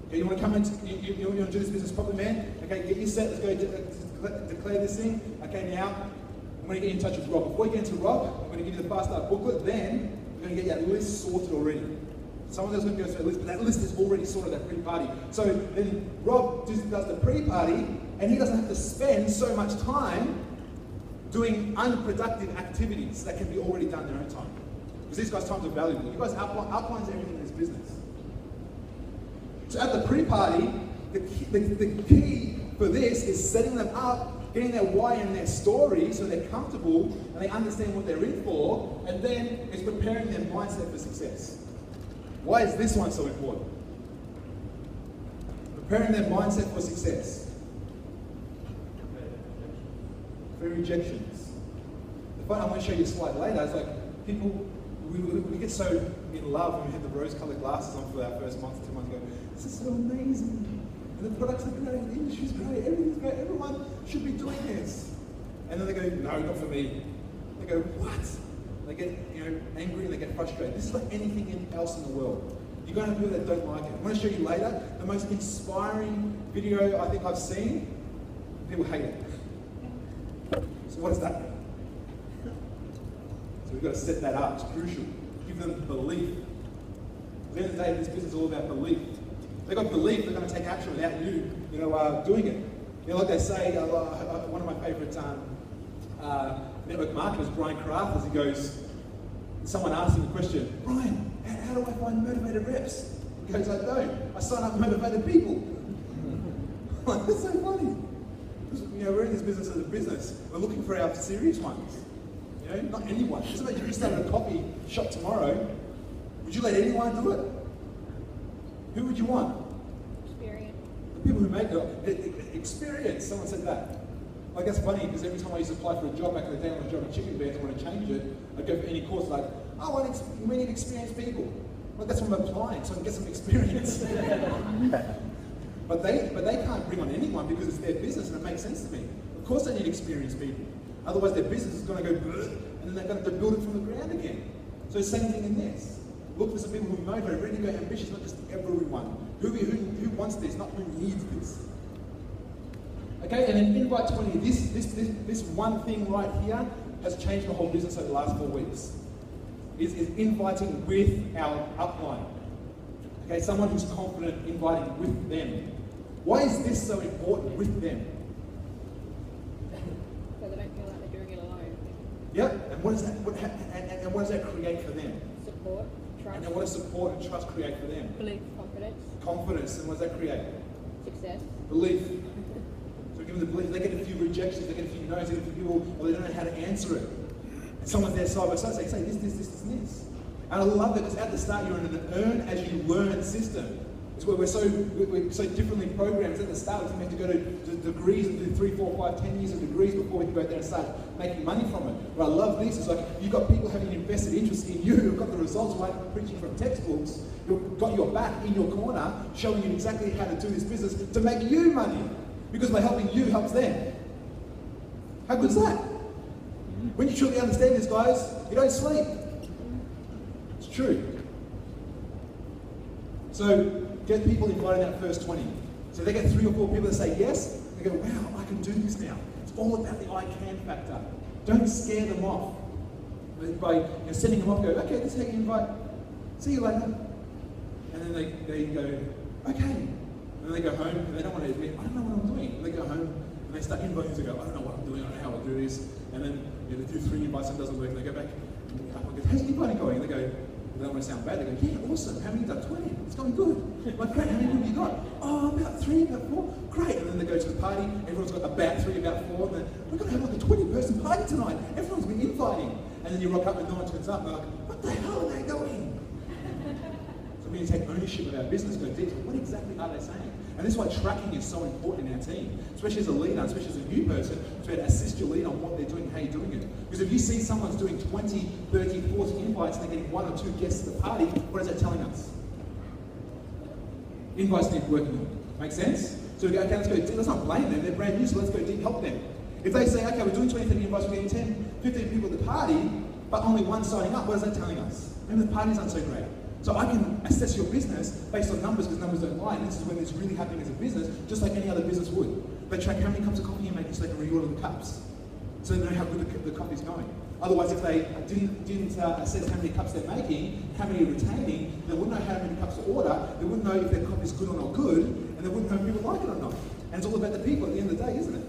Okay, you want to come in, you want to do this business properly, man? Okay, get your set, let's go declare this thing. Okay, now, I'm going to get in touch with Rob. Before you get into Rob, I'm going to give you the Fast Start booklet, then we're going to get that list sorted already. Someone else is going to go through a list, but that list is already sorted, that pre-party. So then Rob does the pre-party, and he doesn't have to spend so much time doing unproductive activities that can be already done in their own time. Because these guys' times are valuable. You guys outlines everything in this business. So at the pre-party, the key for this is setting them up getting their why and their story so they're comfortable and they understand what they're in for, and then it's preparing their mindset for success. Why is this one so important? Preparing their mindset for success. For rejections. The fun, I'm going to show you a slide later. It's like people, we get so in love when we had the rose-colored glasses on for our first month, 2 months ago. This is so amazing. And the products are great, the industry's great, everything's great, everyone should be doing this. And then they go, no, not for me. They go, what? They get angry and they get frustrated. This is like anything else in the world. You're going to have people that don't like it. I'm going to show you later the most inspiring video I think I've seen. People hate it. So what does that mean? So we've got to set that up. It's crucial. Give them belief. At the end of the day, this business is all about belief. They've got belief they're going to take action without you, doing it. Like they say, one of my favourite network marketers, Brian Kraft, he goes, someone asked him the question, Brian, how do I find motivated reps? He goes, I don't. I sign up motivated people. Like, that's so funny. We're in this business as a business. We're looking for our serious ones. Not anyone. Just imagine you started a coffee shop tomorrow. Would you let anyone do it? Who would you want? Experience. The people who make it. Experience. Someone said that. Like, that's funny because every time I used to apply for a job back in the day, when I was driving chicken bands, I want to change it. I'd go for any course like, we need experienced people. Well, that's what I'm applying, so I can get some experience. But they can't bring on anyone because it's their business and it makes sense to me. Of course they need experienced people. Otherwise their business is going to go and then they're going to build it from the ground again. So same thing in this. Look for some people who are motivated, ready to go, ambitious, not just everyone. Who wants this, not who needs this. Okay, and then invite 20. This one thing right here has changed my whole business over the last 4 weeks. Is inviting with our upline. Okay, someone who's confident inviting with them. Why is this so important with them? So they don't feel like they're doing it alone. Yep, and what does that and what does that create for them? Support, trust. And then what does support and trust create for them? Belief, confidence. Confidence, and what does that create? Success. Belief. So give them the belief. They get a few rejections, they get a few no's, they get a few people, or they don't know how to answer it. And someone's there side by side saying, say this. And I love it because at the start you're in an earn as you learn system. It's where we're so differently programmed. At the start we have to go to degrees and do 3, 4, 5, 10 years of degrees before we can go out there and start making money from it. But I love this. It's like you've got people having invested interest in you who've got the results right, preaching from textbooks, who've got your back in your corner, showing you exactly how to do this business to make you money. Because by helping you helps them. How good is that? When you truly understand this, guys, you don't sleep. It's true. So get people invited that first 20. So they get 3 or 4 people that say yes, they go, wow, I can do this now. It's all about the I can factor. Don't scare them off. By sending them off, go, okay, this is how you invite. See you later. And then they go, okay. And then they go home and they don't want to admit, I don't know what I'm doing. And they go home and they start inviting, they go, I don't know what I'm doing, I don't know how I do this. And then they do 3 invites and it doesn't work, and they go back, how's the inviting going? And they go, they don't want to sound bad, they go, yeah, awesome, how many have you done? 20, it's going good. I'm like, great, how many have you got? Oh, about 3, about 4, great. And then they go to the party, everyone's got about 3, about 4, and then we're going to have like a 20-person party tonight. Everyone's been inviting. And then you rock up and no one turns up, and they're like, what the hell are they doing? So we need to take ownership of our business, go deep. What exactly are they saying? And this is why tracking is so important in our team, especially as a leader, especially as a new person, to assist your leader on what they're doing, how you're doing it. Because if you see someone's doing 20, 30, 40 invites and they're getting 1 or 2 guests at the party, what is that telling us? Invites need working. Make sense? So we go, okay, let's go deep. Let's not blame them, they're brand new, so let's go deep, help them. If they say, okay, we're doing 20, 30 invites, we're getting 10, 15 people at the party, but only 1 signing up, what is that telling us? Maybe the parties aren't so great. So I can assess your business based on numbers, because numbers don't lie, and this is when it's really happening as a business, just like any other business would. They track how many cups of coffee you're making so they can reorder the cups, so they know how good the coffee's going. Otherwise, if they didn't assess how many cups they're making, how many are retaining, they wouldn't know how many cups to order, they wouldn't know if their coffee's good or not good, and they wouldn't know if people like it or not. And it's all about the people at the end of the day, isn't it?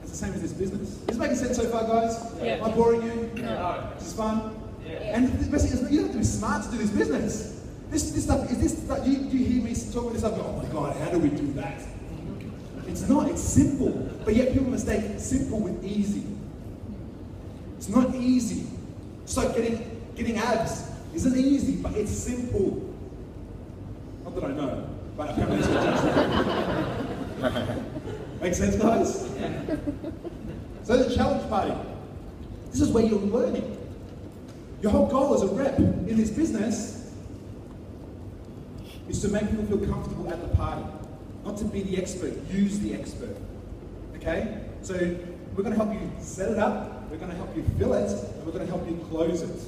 It's the same as this business. Is this making sense so far, guys? Yeah. Am I boring you? No. Is this fun? Yeah. And the best thing is, you don't have to be smart to do this business. This stuff, do you hear me talking this stuff? Oh my God, how do we do that? It's not, it's simple. But yet people mistake simple with easy. It's not easy. It's like getting abs isn't easy, but it's simple. Not that I know, but apparently it's what Make sense, guys? Yeah. So the challenge party. This is where you're learning. Your whole goal as a rep in this business is to make people feel comfortable at the party. Not to be the expert, use the expert. Okay? So we're going to help you set it up, we're going to help you fill it, and we're going to help you close it.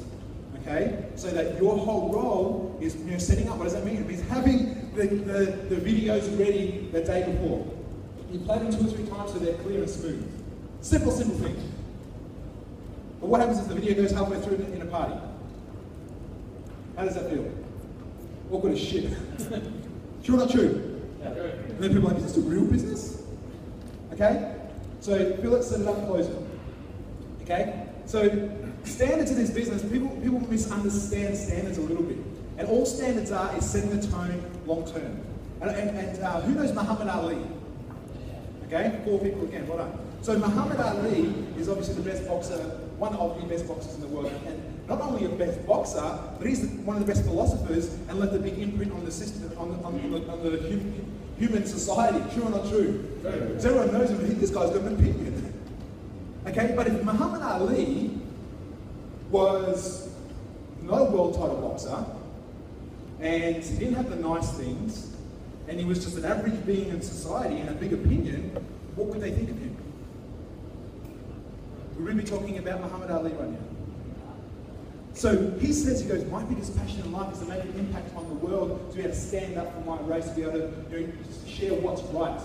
Okay? So that your whole role is setting up. What does that mean? It means having the videos ready the day before. You play them 2 or 3 times so they're clear and smooth. Simple thing. But what happens if the video goes halfway through in a party? How does that feel? Awkward as shit. True or not true? Yeah. And then people are like, is this a real business? Okay? So fill it, set it up, close it. Okay? So standards in this business, people misunderstand standards a little bit. And all standards are is setting the tone long term. And who knows Muhammad Ali? Okay? 4 people again, well done. So Muhammad Ali is obviously the best boxer, one of the best boxers in the world. And not only a best boxer, but he's one of the best philosophers and left a big imprint on the system, on the human society. True or not true? So everyone knows him, this guy's got an opinion. Okay, but if Muhammad Ali was not a world title boxer, and he didn't have the nice things, and he was just an average being in society and a big opinion, what would they think of him? We're going to be talking about Muhammad Ali right now. So he says, he goes, my biggest passion in life is to make an impact on the world, to be able to stand up for my race, to be able to share what's right.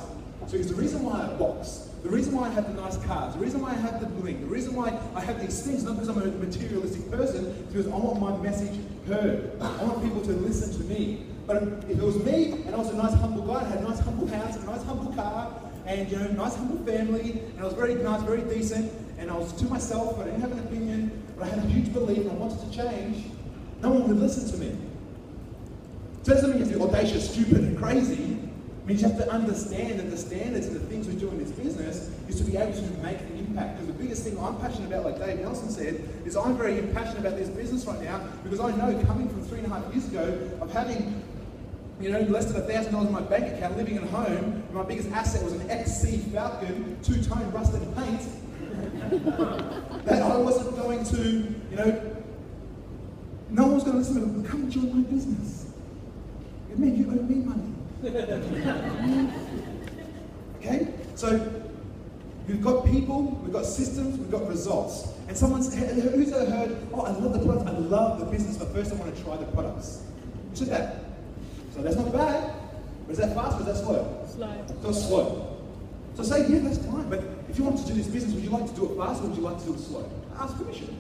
So it's the reason why I box, the reason why I have the nice cars, the reason why I have the bling, the reason why I have these things, not because I'm a materialistic person, it's because I want my message heard. I want people to listen to me. But if it was me, and I was a nice humble guy, I had a nice humble house, a nice humble car, and nice humble family, and I was very nice, very decent, and I was to myself, I didn't have an opinion, but I had a huge belief and I wanted to change, no one would listen to me. So it doesn't mean you have to be audacious, stupid, and crazy. It means you have to understand that the standards and the things we do in this business is to be able to make an impact. Because the biggest thing I'm passionate about, like Dave Nelson said, is I'm very passionate about this business right now because I know coming from 3.5 years ago of having less than $1,000 in my bank account, living at home, my biggest asset was an XC Falcon, 2-tone rusted paint, that I wasn't going to, no one was going to listen to me, come and join my business. It means you owe me money. Okay? So, we've got people, we've got systems, we've got results. And who's ever heard, oh, I love the products, I love the business, but first I want to try the products. Who said that? So that's not bad, but is that fast or is that slow? Slow. So slow. So say, yeah, that's fine, but if you want to do this business, would you like to do it fast or would you like to do it slow? Ask permission.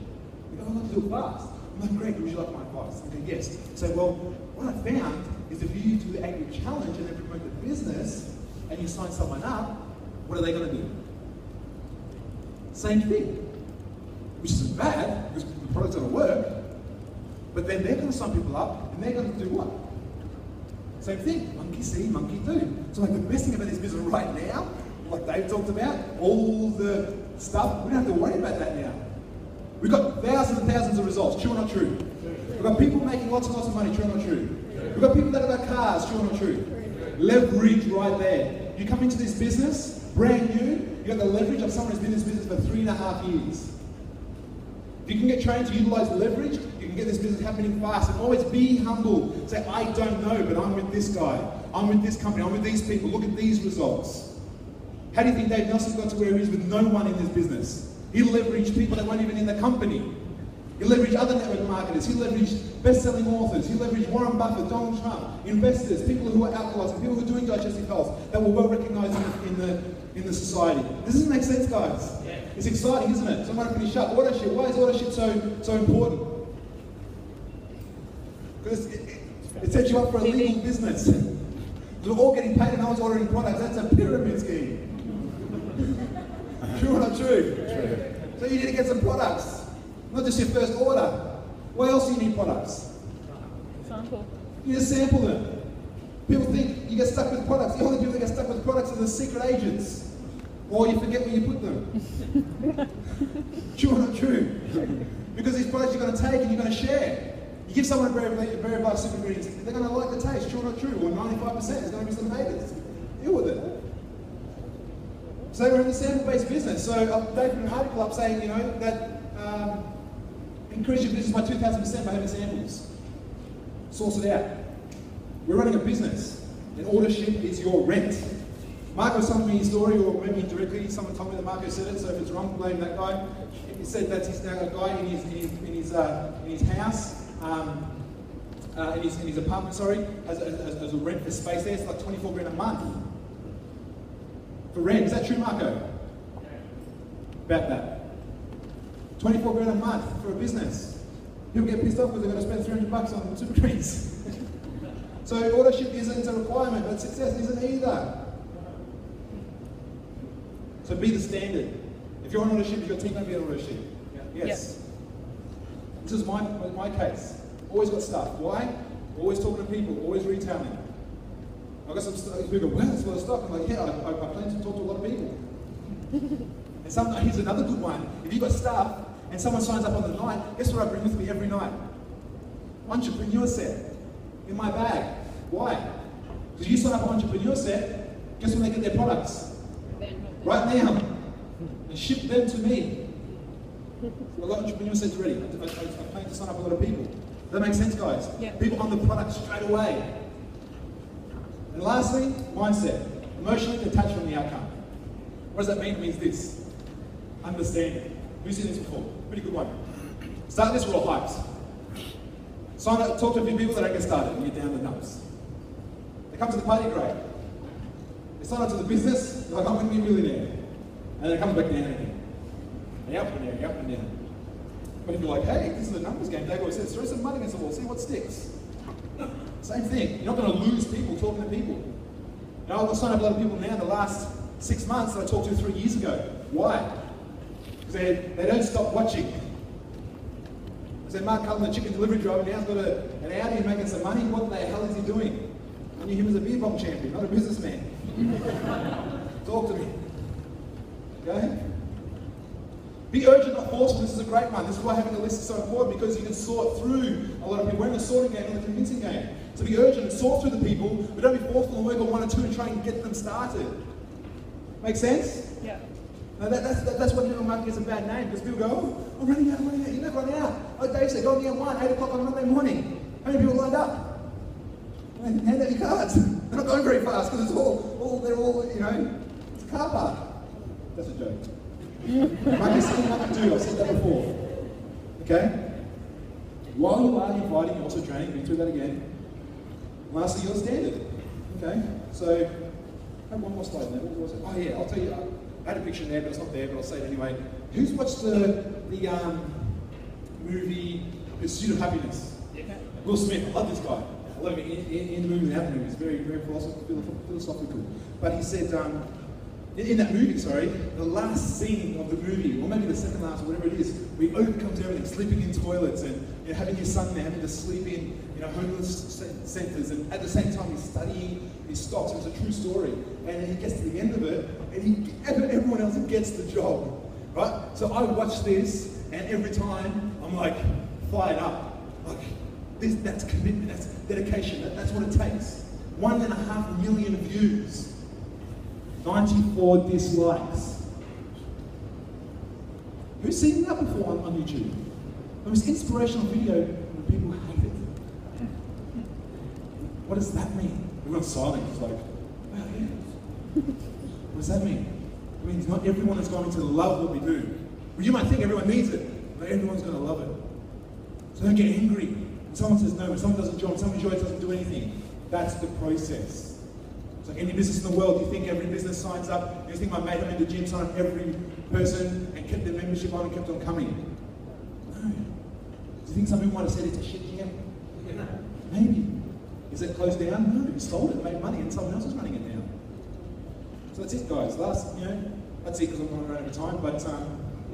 You go, I'd like to do it fast. I'm like, great, would you like my advice? Okay, yes. So, well, what I found is if you do the Agri Challenge and then promote the business and you sign someone up, what are they going to do? Same thing. Which isn't bad, because the product's going to work, but then they're going to sign people up and they're going to do what? Same thing, monkey see, monkey do. So like the best thing about this business right now, like Dave talked about, all the stuff, we don't have to worry about that now. We've got thousands and thousands of results, true or not true? We've got people making lots and lots of money, true or not true? We've got people that have got cars, true or not true? Leverage right there. You come into this business, brand new, you got the leverage of someone who's been in this business for 3.5 years. If you can get trained to utilize leverage, you can get this business happening fast. And always be humble. Say, I don't know, but I'm with this guy. I'm with this company. I'm with these people. Look at these results. How do you think Dave Nelson got to where he is with no one in this business? He leveraged people that weren't even in the company. He leveraged other network marketers. He leveraged best-selling authors. He leveraged Warren Buffett, Donald Trump, investors, people who are alcoholics, people who are doing digestive health that were well recognized in the society. This doesn't make sense, guys. Yeah. It's exciting, isn't it? So I'm going to finish up. Autoship. Why is autoship so important? Because it sets you up for a legal business. We're all getting paid and no one's ordering products. That's a pyramid scheme. True or not true? True. So you need to get some products. Not just your first order. Why else do you need products? Sample. You need to sample them. People think you get stuck with products. The only people that get stuck with products are the secret agents. Or you forget where you put them. True or not true? Because these products you're going to take and you're going to share. You give someone a very large super ingredients, they're going to like the taste, true or not true? Or 95%, there's going to be some haters. Deal with it. So we're in the sample-based business. So they put an article up saying, you know, that increase your business by 2,000% by having samples. Source it out. We're running a business, and order ship is your rent. Marco was telling me his story, or maybe indirectly, someone told me that Marco said it, so if it's wrong, blame that guy. He said that he's now a guy in his house, in his apartment, sorry, as a rent for space there. It's like 24 grand a month for rent. Is that true, Marco? About that. 24 grand a month for a business. People get pissed off because they're going to spend $300 on super greens. So order ship isn't a requirement, but success isn't either. So be the standard. If you're on order ship, your team going to be on order ship. Yes. This is my case. Always got stuff. Why? Always talking to people, always retailing. I've got some stuff, people go, wow, that's a lot of stuff. I'm like, yeah, I plan to talk to a lot of people. And here's another good one. If you've got stuff and someone signs up on the night, guess what I bring with me every night? Entrepreneur set in my bag. Why? Because you sign up on Entrepreneur set, guess when they get their products? Right now. And ship them to me. I've got Entrepreneur sets ready. I plan to sign up a lot of people. Does that make sense, guys? Yeah. People on the product straight away. And lastly, mindset. Emotionally detached from the outcome. What does that mean? It means this. Understanding. Who's seen this before? Pretty good one. Start this, we're all hyped. Sign up, talk to a few people that don't get started and you're down the dumps. They come to the party, great. They sign up to the business, they're like, I'm going to be a millionaire. And then it comes back down again. And up and down, up and down. But if you're like, hey, this is a numbers game, Dave always says, throw some money against the wall, see what sticks. Same thing. You're not going to lose people talking to people. Now, I've signed up a lot of people now in the last 6 months that I talked to 3 years ago. Why? Because they don't stop watching. I said, Mark Cullen, the chicken delivery driver, now he's got an Audi and making some money. What the hell is he doing? I knew him as a beer pong champion, not a businessman. Talk to me. Okay? Be urgent, not forceful. This is a great one. This is why having a list is so important, because you can sort through a lot of people. We're in the sorting game, not the convincing game. So be urgent and sort through the people, but don't be forceful and work on one or two and try and get them started. Make sense? Yeah. Now that's what network marketing is a bad name, because people go, oh, I'm running out. You never run out. Like Dave said, go on the M1, 8 o'clock on a Monday morning. How many people lined up? Hand out your cards. They're not going very fast because they're all, you know, it's a car park. That's a joke. Marketing is something I can do. I've said that before. Okay? While you are inviting, you're also training. Been through that again. Lastly, your standard. Okay? So, I have one more slide there. What was it? Oh yeah, I'll tell you. I had a picture in there, but it's not there. But I'll say it anyway. Who's watched the movie Pursuit of Happiness? Yeah. Will Smith. I love this guy. I love him in the movie and out the movie. It's very, very philosophical. But he said, in that movie, the last scene of the movie, or maybe the second last, or whatever it is, where he overcomes everything, sleeping in toilets and having his son there, having to sleep in homeless centres, and at the same time he's studying his stocks. It's a true story. And he gets to the end of it, and everyone else gets the job, right? So I watch this, and every time I'm like fired up, like that's commitment, that's dedication, that's what it takes. 1.5 million views. 94 dislikes. Who's seen that before on YouTube? It was inspirational video when people hate it. What does that mean? Everyone's silent. It's like, wow, yeah. What does that mean? It means not everyone is going to love what we do. Well, you might think everyone needs it, but everyone's going to love it. So don't get angry when someone says no, when someone doesn't join, when someone joins doesn't do anything. That's the process. It's like any business in the world, you think every business signs up, you think my mate I'm in the gym signed up every person and kept their membership on and kept on coming. No. Do you think some people might have said it's a shit gym? Yeah. Maybe. Is it closed down? No, you sold it, made money, and someone else is running it now. So that's it, guys. That's it because I'm going around over time, but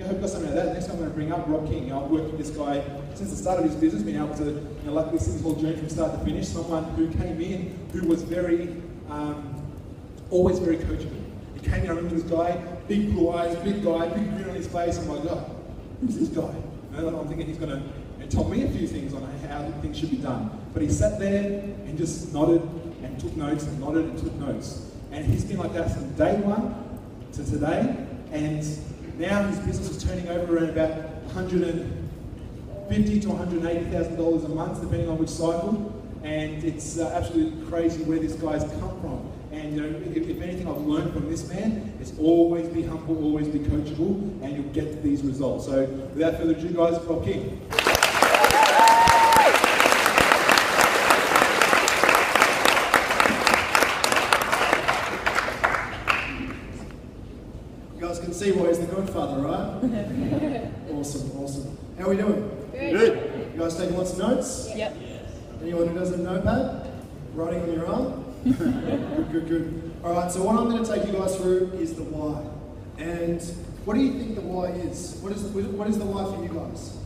I hope you got something out of that. Next time I'm going to bring up Rob King. I've worked with this guy since the start of his business, been able to, luckily see his whole journey from start to finish. Someone who came in who was always very coachable. He came in, I remember this guy, big blue eyes, big guy, big grin on his face. I'm like, God, who's this guy? I'm thinking he's going to tell me a few things on how things should be done. But he sat there and just nodded and took notes and nodded and took notes. And he's been like that from day one to today. And now his business is turning over around about $150,000 to $180,000 a month, depending on which cycle. And it's absolutely crazy where this guy's come from. And if anything I've learned from this man, is always be humble, always be coachable, and you'll get these results. So without further ado, guys, Rob King. You guys can see why he's the Godfather, right? Awesome. How are we doing? Good. You guys taking lots of notes? Yep. Anyone who doesn't have a notepad? Writing on your arm? Good. All right, so what I'm going to take you guys through is the why. And what do you think the why is? What is the why for you guys?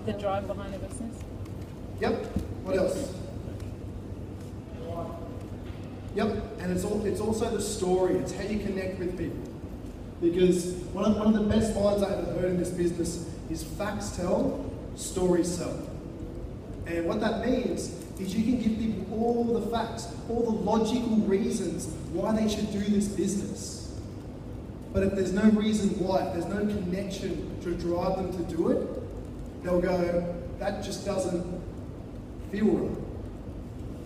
The drive behind the business. Yep. What else? Yep. And it's also the story. It's how you connect with people. Because one of the best lines I ever heard in this business is facts tell, stories sell. And what that means is you can give people all the facts, all the logical reasons why they should do this business. But if there's no reason why, if there's no connection to drive them to do it, they'll go, that just doesn't feel right.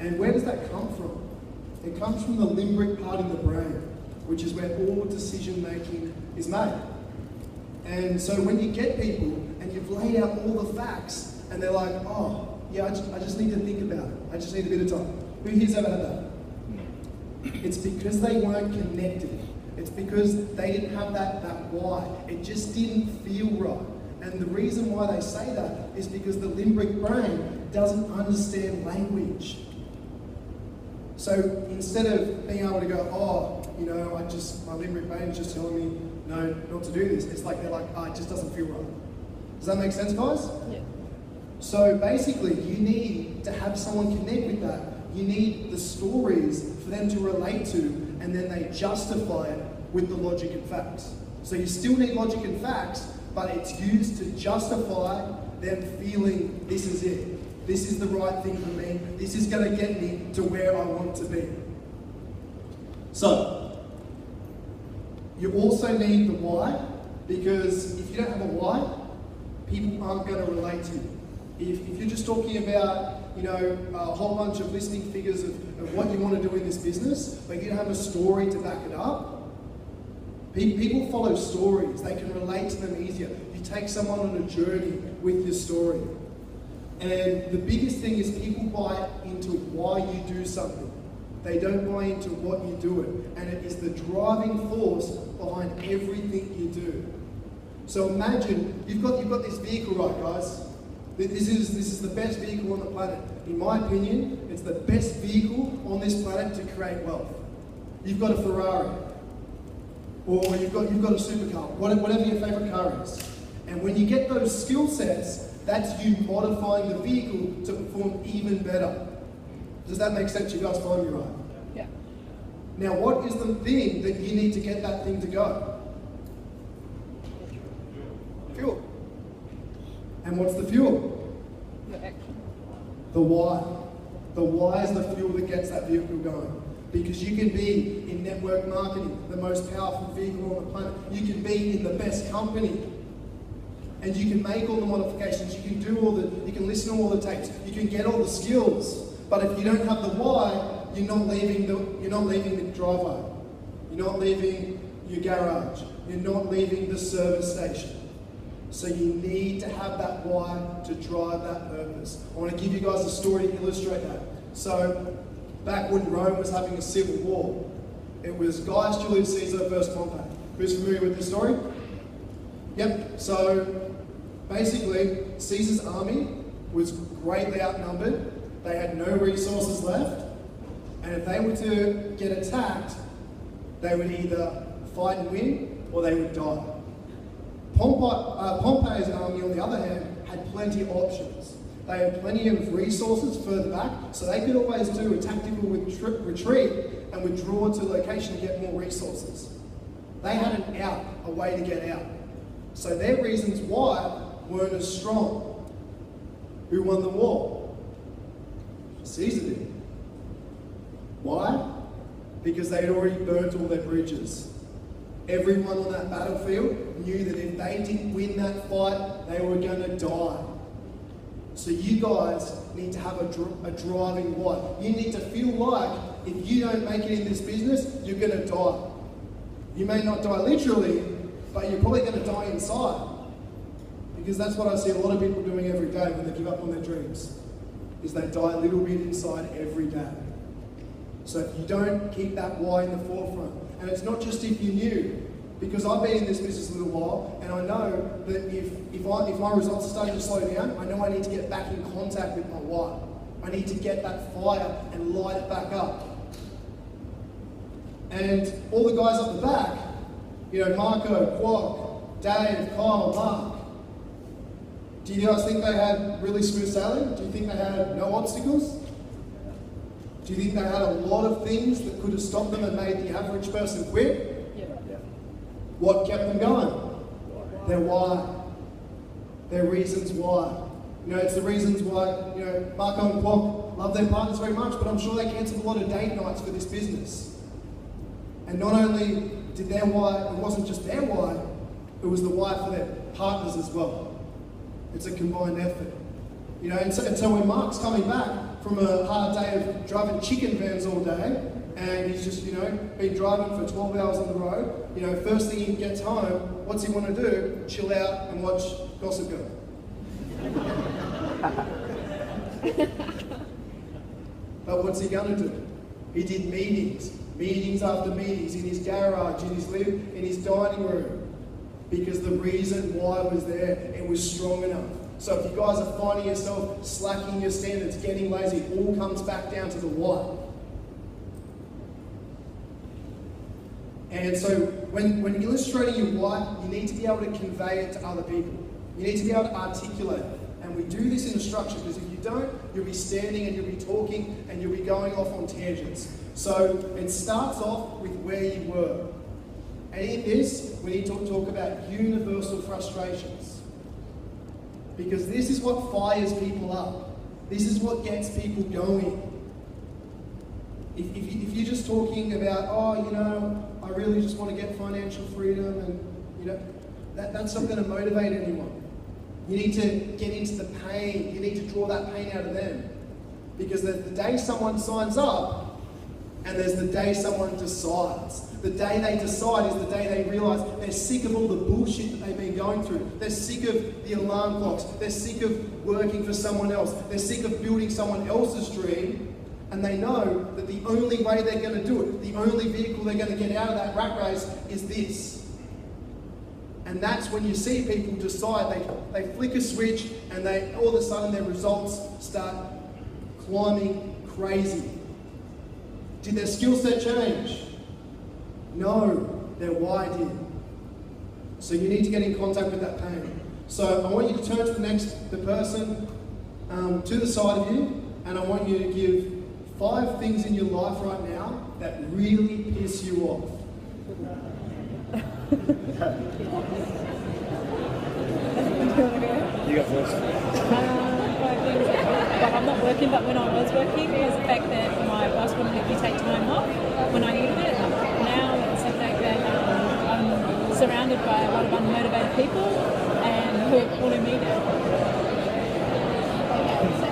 And where does that come from? It comes from the limbic part in the brain, which is where all decision making is made. And so when you get people and you've laid out all the facts and they're like, oh, yeah, I just need to think about it. I just need a bit of time. Who here's ever had that? It's because they weren't connected. It's because they didn't have that why. It just didn't feel right. And the reason why they say that is because the limbic brain doesn't understand language. So instead of being able to go, oh, my limbic brain is just telling me no, not to do this. It's like they're like, it just doesn't feel right. Does that make sense, guys? Yeah. So basically, you need to have someone connect with that. You need the stories for them to relate to, and then they justify it with the logic and facts. So you still need logic and facts, but it's used to justify them feeling this is it. This is the right thing for me. This is going to get me to where I want to be. So, you also need the why, because if you don't have a why, people aren't going to relate to you. If you're just talking about, a whole bunch of listening figures of what you want to do in this business, but you don't have a story to back it up, people follow stories. They can relate to them easier. You take someone on a journey with your story. And the biggest thing is people buy into why you do something. They don't buy into what you do it. And it is the driving force behind everything you do. So imagine, you've got this vehicle, right, guys? This is the best vehicle on the planet. In my opinion, it's the best vehicle on this planet to create wealth. You've got a Ferrari, or you've got a supercar, whatever your favorite car is. And when you get those skill sets, that's you modifying the vehicle to perform even better. Does that make sense? You guys follow me right? Yeah. Now, what is the thing that you need to get that thing to go? Fuel. And what's the fuel? The action. The why. The why is the fuel that gets that vehicle going. Because you can be in network marketing, the most powerful vehicle on the planet. You can be in the best company. And you can make all the modifications, you can you can listen to all the tapes, you can get all the skills. But if you don't have the why, you're not leaving the driveway. You're not leaving your garage. You're not leaving the service station. So you need to have that why to drive that purpose. I want to give you guys a story to illustrate that. So, back when Rome was having a civil war, it was Gaius Julius Caesar versus Pompey. Who's familiar with this story? Yep. So, basically, Caesar's army was greatly outnumbered. They had no resources left. And if they were to get attacked, they would either fight and win or they would die. Pompey's army, on the other hand, had plenty of options. They had plenty of resources further back, so they could always do a tactical retreat and withdraw to a location to get more resources. They had an out, a way to get out. So their reasons why weren't as strong. Who won the war? Caesar did. Why? Because they had already burnt all their bridges. Everyone on that battlefield knew that if they didn't win that fight, they were going to die. So you guys need to have a driving why. You need to feel like if you don't make it in this business, you're going to die. You may not die literally, but you're probably going to die inside. Because that's what I see a lot of people doing every day when they give up on their dreams, is they die a little bit inside every day. So if you don't keep that why in the forefront, and it's not just if you knew, because I've been in this business a little while, and I know that if my results are starting to slow down, I know I need to get back in contact with my why. I need to get that fire and light it back up. And all the guys up the back, you know, Marco, Quag, Dave, Kyle, Mark, do you guys think they had really smooth sailing? Do you think they had no obstacles? Do you think they had a lot of things that could have stopped them and made the average person quit? What kept them going? Their why. Their reasons why. You know, it's the reasons why, you know, Marco and Quag love their partners very much, but I'm sure they cancelled a lot of date nights for this business. And not only did their why, it wasn't just their why, it was the why for their partners as well. It's a combined effort. You know, and so when Mark's coming back from a hard day of driving chicken vans all day, and he's just, you know, been driving for 12 hours on the road, you know, first thing he gets home, what's he want to do? Chill out and watch Gossip Girl. But what's he going to do? He did meetings after meetings in his garage, in his dining room, because the reason why was there, it was strong enough. So if you guys are finding yourself slacking your standards, getting lazy, it all comes back down to the why. And so when illustrating your why, you need to be able to convey it to other people. You need to be able to articulate it. And we do this in a structure, because if you don't, you'll be standing and you'll be talking and you'll be going off on tangents. So it starts off with where you were. And in this, we need to talk about universal frustrations. Because this is what fires people up. This is what gets people going. If you're just talking about, oh, you know, I really just want to get financial freedom, and, you know, that's not going to motivate anyone. You need to get into the pain. You need to draw that pain out of them. Because there's the day someone signs up, and there's the day someone decides. The day they decide is the day they realise they're sick of all the bullshit that they've been going through. They're sick of the alarm clocks. They're sick of working for someone else. They're sick of building someone else's dream. And they know that the only way they're going to do it, the only vehicle they're going to get out of that rat race is this. And that's when you see people decide, they flick a switch, and all of a sudden their results start climbing crazy. Did their skill set change? No, their why did. So you need to get in contact with that pain. So I want you to turn to the person to the side of you, and I want you to give 5 things in your life right now that really piss you off. You go first. 5 things. But I'm not working, but when I was working, it was the fact that my boss wouldn't let me take time off when I needed it. Now it's the fact that I'm surrounded by a lot of unmotivated people and who are pulling me down.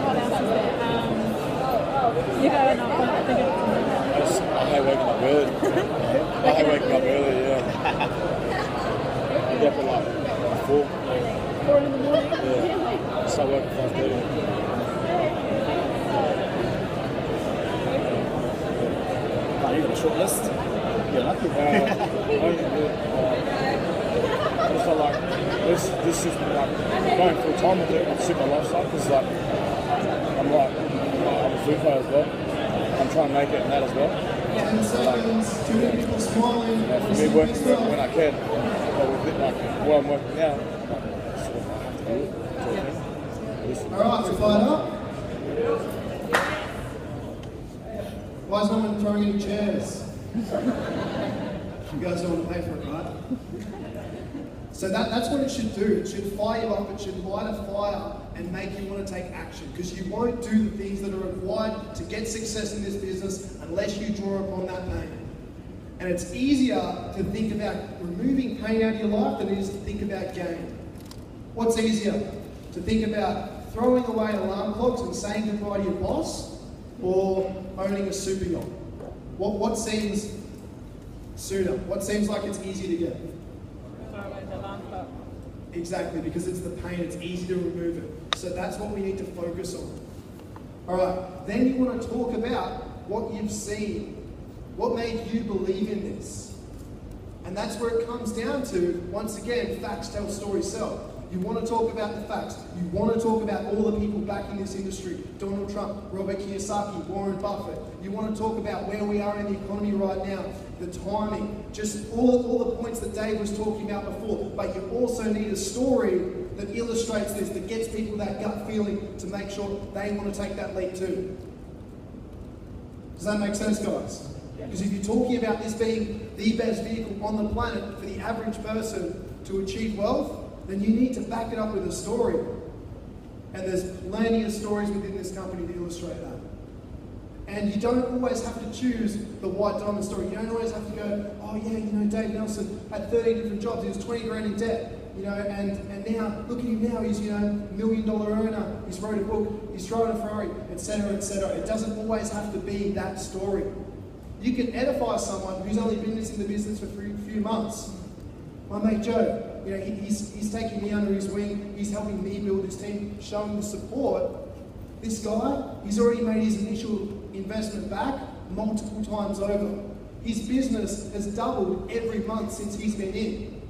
What else is there? You go and I'll think of it. I hate waking up early. I hate waking up early, yeah. I get up at like 4. 4 in the morning? Yeah. Start working at 5:30. You got a short list? You're lucky. I just felt like this is like going full time with it. I suit my lifestyle, because like I'm a food player as well. I'm trying to make it in that as well. Yeah. 10 seconds, too many people smiling. For me, when I can, but with it, like, where I'm working now, that's what I have to do. All right, we're fired up. Why is no one throwing any chairs? You guys don't want to pay for it, right? So that's what it should do. It should fire you up. It should light a fire and make you want to take action, because you won't do the things that are required to get success in this business unless you draw upon that pain. And it's easier to think about removing pain out of your life than it is to think about gain. What's easier? To think about throwing away alarm clocks and saying goodbye to your boss, or owning a super yacht? What seems sooner? What seems like it's easy to get? Exactly, because it's the pain, it's easy to remove it. So that's what we need to focus on. All right, then you want to talk about what you've seen. What made you believe in this? And that's where it comes down to, once again, facts tell, stories sell. You want to talk about the facts. You want to talk about all the people backing this industry. Donald Trump, Robert Kiyosaki, Warren Buffett. You want to talk about where we are in the economy right now, the timing, just all the points that Dave was talking about before. But you also need a story that illustrates this, that gets people that gut feeling to make sure they want to take that leap too. Does that make sense, guys? Because if you're talking about this being the best vehicle on the planet for the average person to achieve wealth, then you need to back it up with a story. And there's plenty of stories within this company to illustrate that. And you don't always have to choose the white diamond story. You don't always have to go, oh yeah, you know, Dave Nelson had 13 different jobs, he was 20 grand in debt, you know, and now, look at him now, he's, you know, $1 million earner, he's wrote a book, he's driving a Ferrari, etc., etc. It doesn't always have to be that story. You can edify someone who's only been in the business for a few months. My mate Joe, you know, he's taking me under his wing, he's helping me build his team, showing the support. This guy, he's already made his initial investment back multiple times over. His business has doubled every month since he's been in.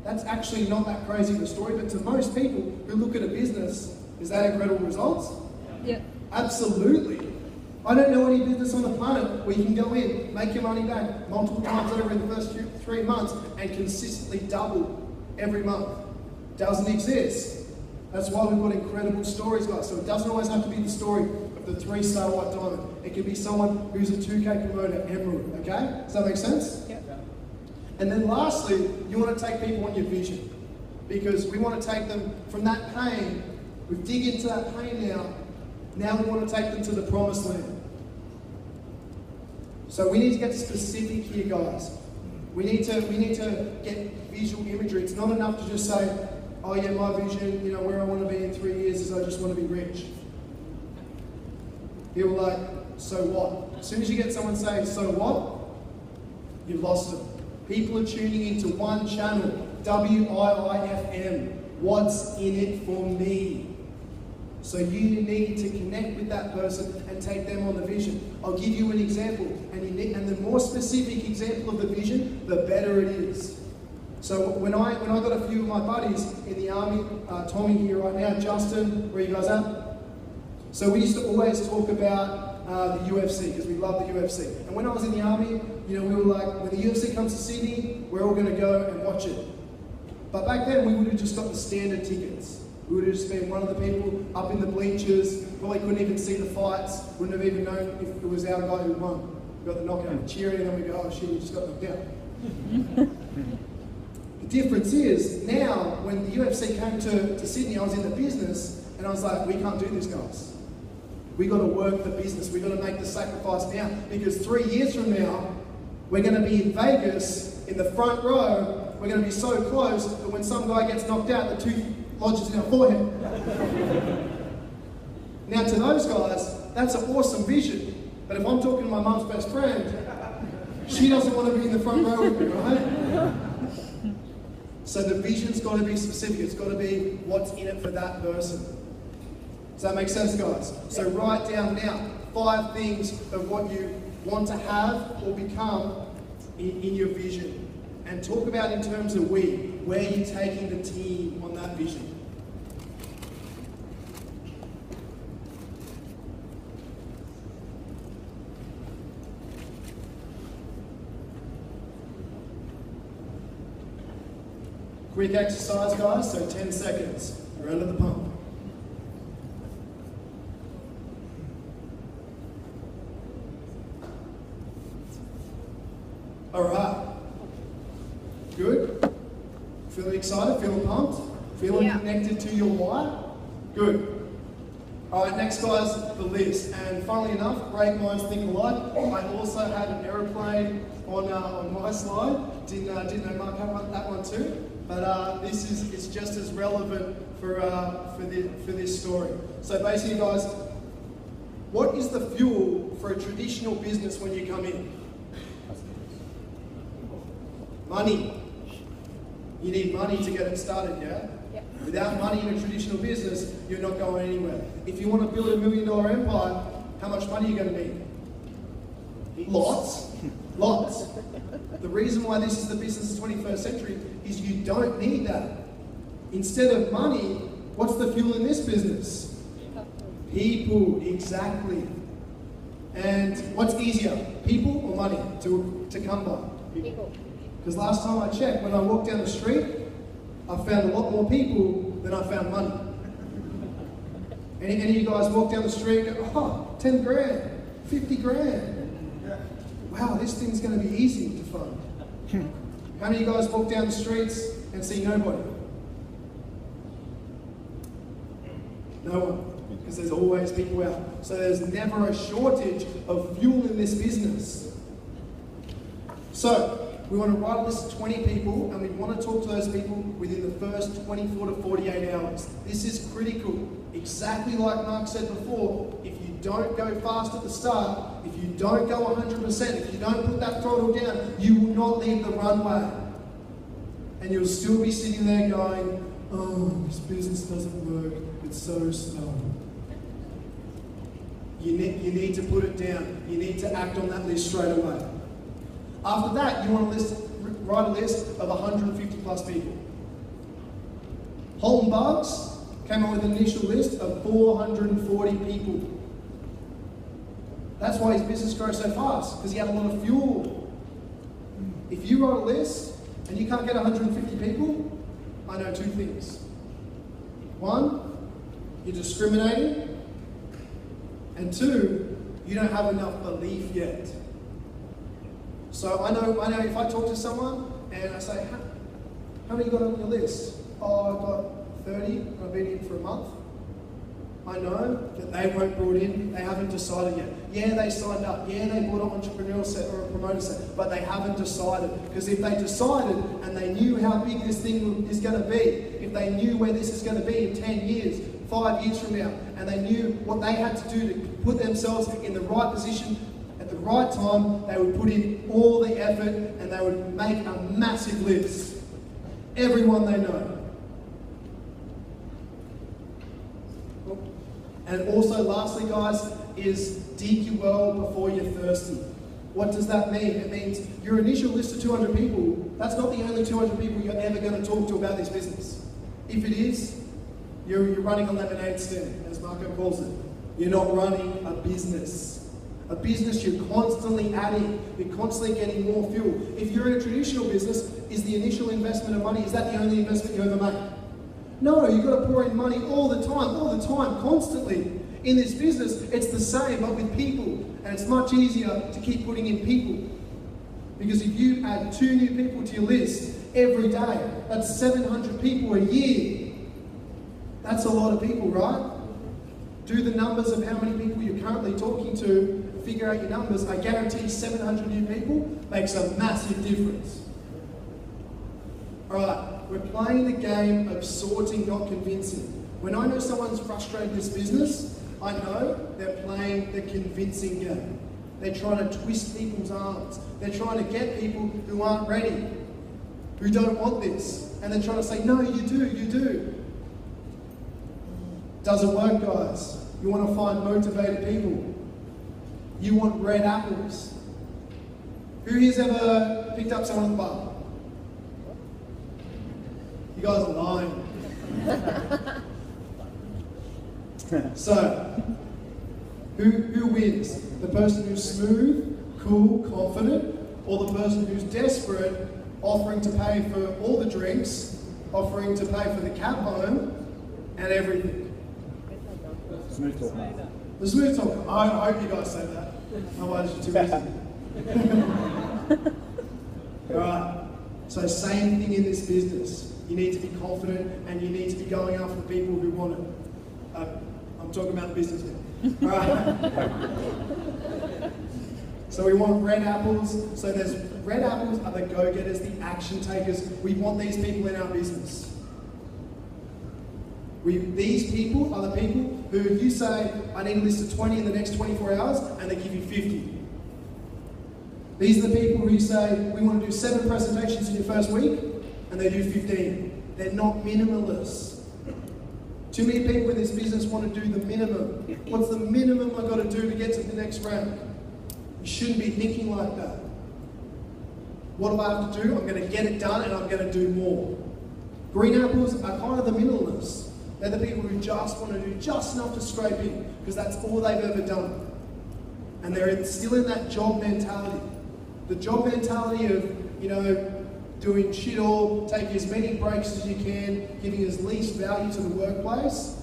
That's actually not that crazy of a story, but to most people who look at a business, is that incredible results? Yeah. Absolutely. I don't know any business on the planet where you can go in, make your money back multiple times over in the first 3 months and consistently double every month. Doesn't exist. That's why we've got incredible stories, guys. So it doesn't always have to be the story of the 3-star white diamond. It can be someone who's a 2K promoter, emerald, okay? Does that make sense? Yeah. And then lastly, you want to take people on your vision, because we want to take them from that pain. We dig into that pain now. Now we want to take them to the promised land. So we need to get specific here, guys. We need to get visual imagery. It's not enough to just say, oh yeah, my vision, you know, where I want to be in 3 years is I just want to be rich. People are like, so what? As soon as you get someone saying, so what? You've lost them. People are tuning into one channel, WIIFM. What's in it for me? So you need to connect with that person and take them on the vision. I'll give you an example, and the more specific example of the vision, the better it is. So when I got a few of my buddies in the army, Tommy here right now, Justin, where are you guys at? So we used to always talk about the UFC, because we love the UFC. And when I was in the army, you know, we were like, when the UFC comes to Sydney, we're all going to go and watch it. But back then, we would have just got the standard tickets. We would have just been one of the people up in the bleachers, probably couldn't even see the fights, wouldn't have even known if it was our guy who won. We got the knockout, cheering, and then we go, oh shit, he just got knocked out. The difference is, now, when the UFC came to Sydney, I was in the business, and I was like, we can't do this, guys. We got to work the business, we got to make the sacrifice now, because 3 years from now, we're going to be in Vegas, in the front row, we're going to be so close that when some guy gets knocked out, the tooth lodges in our forehead. Now to those guys, that's an awesome vision. But if I'm talking to my mum's best friend, she doesn't want to be in the front row with me, right? So the vision's got to be specific. It's got to be what's in it for that person. Does that make sense, guys? So write down now 5 things of what you want to have or become in your vision. And talk about in terms of where you're taking the team on that vision. Quick exercise, guys, so 10 seconds. We're under the pump. All right. Good. Feeling excited? Feeling pumped? Feeling connected to your why? Good. All right, next, guys, the list. And funnily enough, great minds think alike. I also had an aeroplane on my slide. Didn't know Mark had that one too. But it's just as relevant for this story. So basically, guys, what is the fuel for a traditional business when you come in? Money. You need money to get it started, yeah? Yep. Without money in a traditional business, you're not going anywhere. If you want to build $1 million empire, how much money are you going to need? Lots. Lots. The reason why this is the business of the 21st century is you don't need that. Instead of money, what's the fuel in this business? People, exactly. And what's easier, people or money to come by? People. Because last time I checked, when I walked down the street, I found a lot more people than I found money. Any of you guys walk down the street and go, oh, 10 grand, 50 grand. Wow, this thing's going to be easy to fund. How many of you guys walk down the streets and see nobody? No one, because there's always people out. So there's never a shortage of fuel in this business. So, we want to write a list of 20 people, and we want to talk to those people within the first 24 to 48 hours. This is critical. Exactly like Mark said before, if you don't go fast at the start, if you don't go 100%, if you don't put that throttle down, you will not leave the runway. And you'll still be sitting there going, oh, this business doesn't work, it's so slow. You need to put it down. You need to act on that list straight away. After that, you want to write a list of 150 plus people. Holton Bugs came up with an initial list of 440 people. That's why his business grows so fast, because he had a lot of fuel. If you write a list and you can't get 150 people, I know two things. One, you're discriminating, and two, you don't have enough belief yet. So I know if I talk to someone and I say, how many you got on your list? Oh, I've got 30, I've been in for a month. I know that they weren't brought in, they haven't decided yet. Yeah, they signed up, yeah, they bought an entrepreneurial set or a promoter set, but they haven't decided. Because if they decided and they knew how big this thing is going to be, if they knew where this is going to be in 10 years, 5 years from now, and they knew what they had to do to put themselves in the right position at the right time, they would put in all the effort and they would make a massive list. Everyone they know. And also, lastly, guys, is dig your well before you're thirsty. What does that mean? It means your initial list of 200 people, that's not the only 200 people you're ever going to talk to about this business. If it is, you're running a lemonade stand, as Marco calls it. You're not running a business. A business you're constantly adding, you're constantly getting more fuel. If you're in a traditional business, is the initial investment of money, is that the only investment you ever make? No, you've got to pour in money all the time, constantly. In this business, it's the same, but with people. And it's much easier to keep putting in people. Because if you add 2 new people to your list every day, that's 700 people a year. That's a lot of people, right? Do the numbers of how many people you're currently talking to, figure out your numbers. I guarantee 700 new people makes a massive difference. All right. We're playing the game of sorting, not convincing. When I know someone's frustrated in this business, I know they're playing the convincing game. They're trying to twist people's arms. They're trying to get people who aren't ready, who don't want this. And they're trying to say, no, you do. Doesn't work, guys. You want to find motivated people. You want red apples. Who here's ever picked up someone at the bar? You guys are lying. So, who wins? The person who's smooth, cool, confident, or the person who's desperate, offering to pay for all the drinks offering to pay for the cab home and everything. Smooth talk, mate. The smooth talk. I hope you guys say that. Otherwise you're too easy. Alright, so same thing in this business. You need to be confident and you need to be going after people who want it. I'm talking about the business now. Alright. So we want red apples. So there's red apples are the go-getters, the action takers. We want these people in our business. These people are the people who you say, I need a list of 20 in the next 24 hours, and they give you 50. These are the people who say, we want to do 7 presentations in your first week, and they do 15. They're not minimalists. Too many people in this business want to do the minimum. What's the minimum I've got to do to get to the next rank? You shouldn't be thinking like that. What do I have to do? I'm going to get it done, and I'm going to do more. Green apples are kind of the minimalists. They're the people who just want to do just enough to scrape in, because that's all they've ever done. And they're still in that job mentality. The job mentality of, doing shit all, taking as many breaks as you can, giving as least value to the workplace,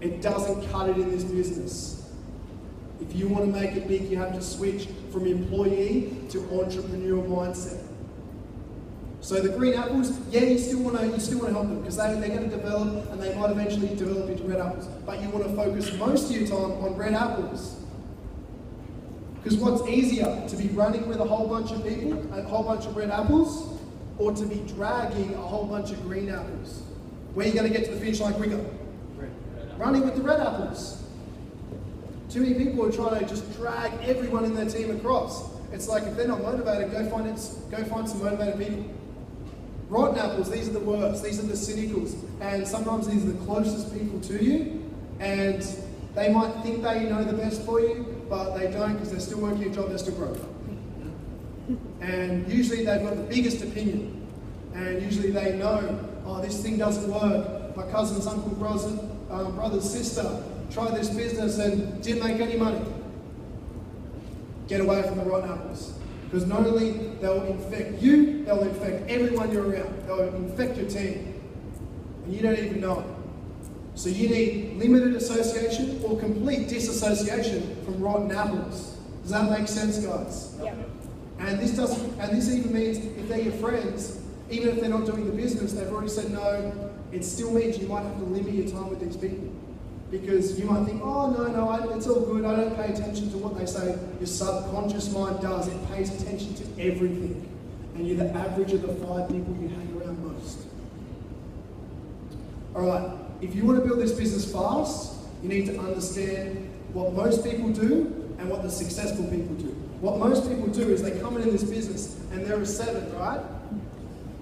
it doesn't cut it in this business. If you want to make it big, you have to switch from employee to entrepreneur mindset. So the green apples, yeah, you still want to help them because they're going to develop and they might eventually develop into red apples. But you want to focus most of your time on red apples. Because what's easier, to be running with a whole bunch of people, a whole bunch of red apples, or to be dragging a whole bunch of green apples? Where are you going to get to the finish line quicker? Running with the red apples. Too many people are trying to just drag everyone in their team across. It's like if they're not motivated, go find some motivated people. Rotten apples, these are the worst, these are the cynicals, and sometimes these are the closest people to you, and they might think they know the best for you, but they don't because they're still working a job, they're still broke. And usually they've got the biggest opinion, and usually they know, oh, this thing doesn't work, my cousin's uncle, brother's sister tried this business and didn't make any money. Get away from the rotten apples. Because not only they'll infect you, they'll infect everyone you're around. They'll infect your team. And you don't even know it. So you need limited association or complete disassociation from rotten apples. Does that make sense, guys? Yeah. And this even means if they're your friends, even if they're not doing the business, they've already said no, it still means you might have to limit your time with these people. Because you might think, oh, no, it's all good, I don't pay attention to what they say. Your subconscious mind does, it pays attention to everything. And you're the average of the 5 people you hang around most. Alright, if you want to build this business fast, you need to understand what most people do and what the successful people do. What most people do is they come in this business and they're a 7, right?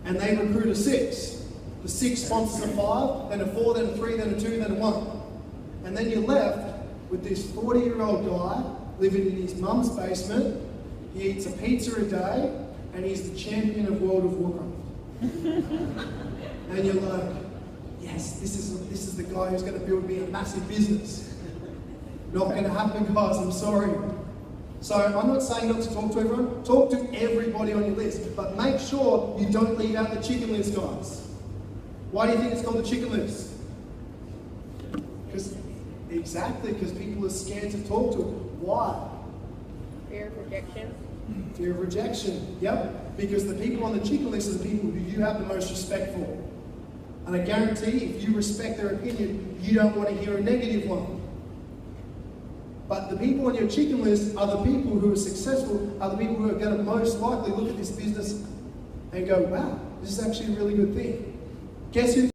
And they recruit a 6. The 6 sponsors a 5, then a 4, then a 3, then a 2, then a 1. And then you're left with this 40-year-old guy living in his mum's basement. He eats a pizza a day, and he's the champion of World of Warcraft. And you're like, yes, this is the guy who's going to build me a massive business. Not going to happen, guys, I'm sorry. So I'm not saying not to talk to everyone. Talk to everybody on your list, but make sure you don't leave out the chicken list, guys. Why do you think it's called the chicken list? Exactly, because people are scared to talk to it. Why? Fear of rejection. Fear of rejection, yep. Because the people on the chicken list are the people who you have the most respect for. And I guarantee if you respect their opinion, you don't want to hear a negative one. But the people on your chicken list are the people who are successful, are the people who are going to most likely look at this business and go, wow, this is actually a really good thing. Guess who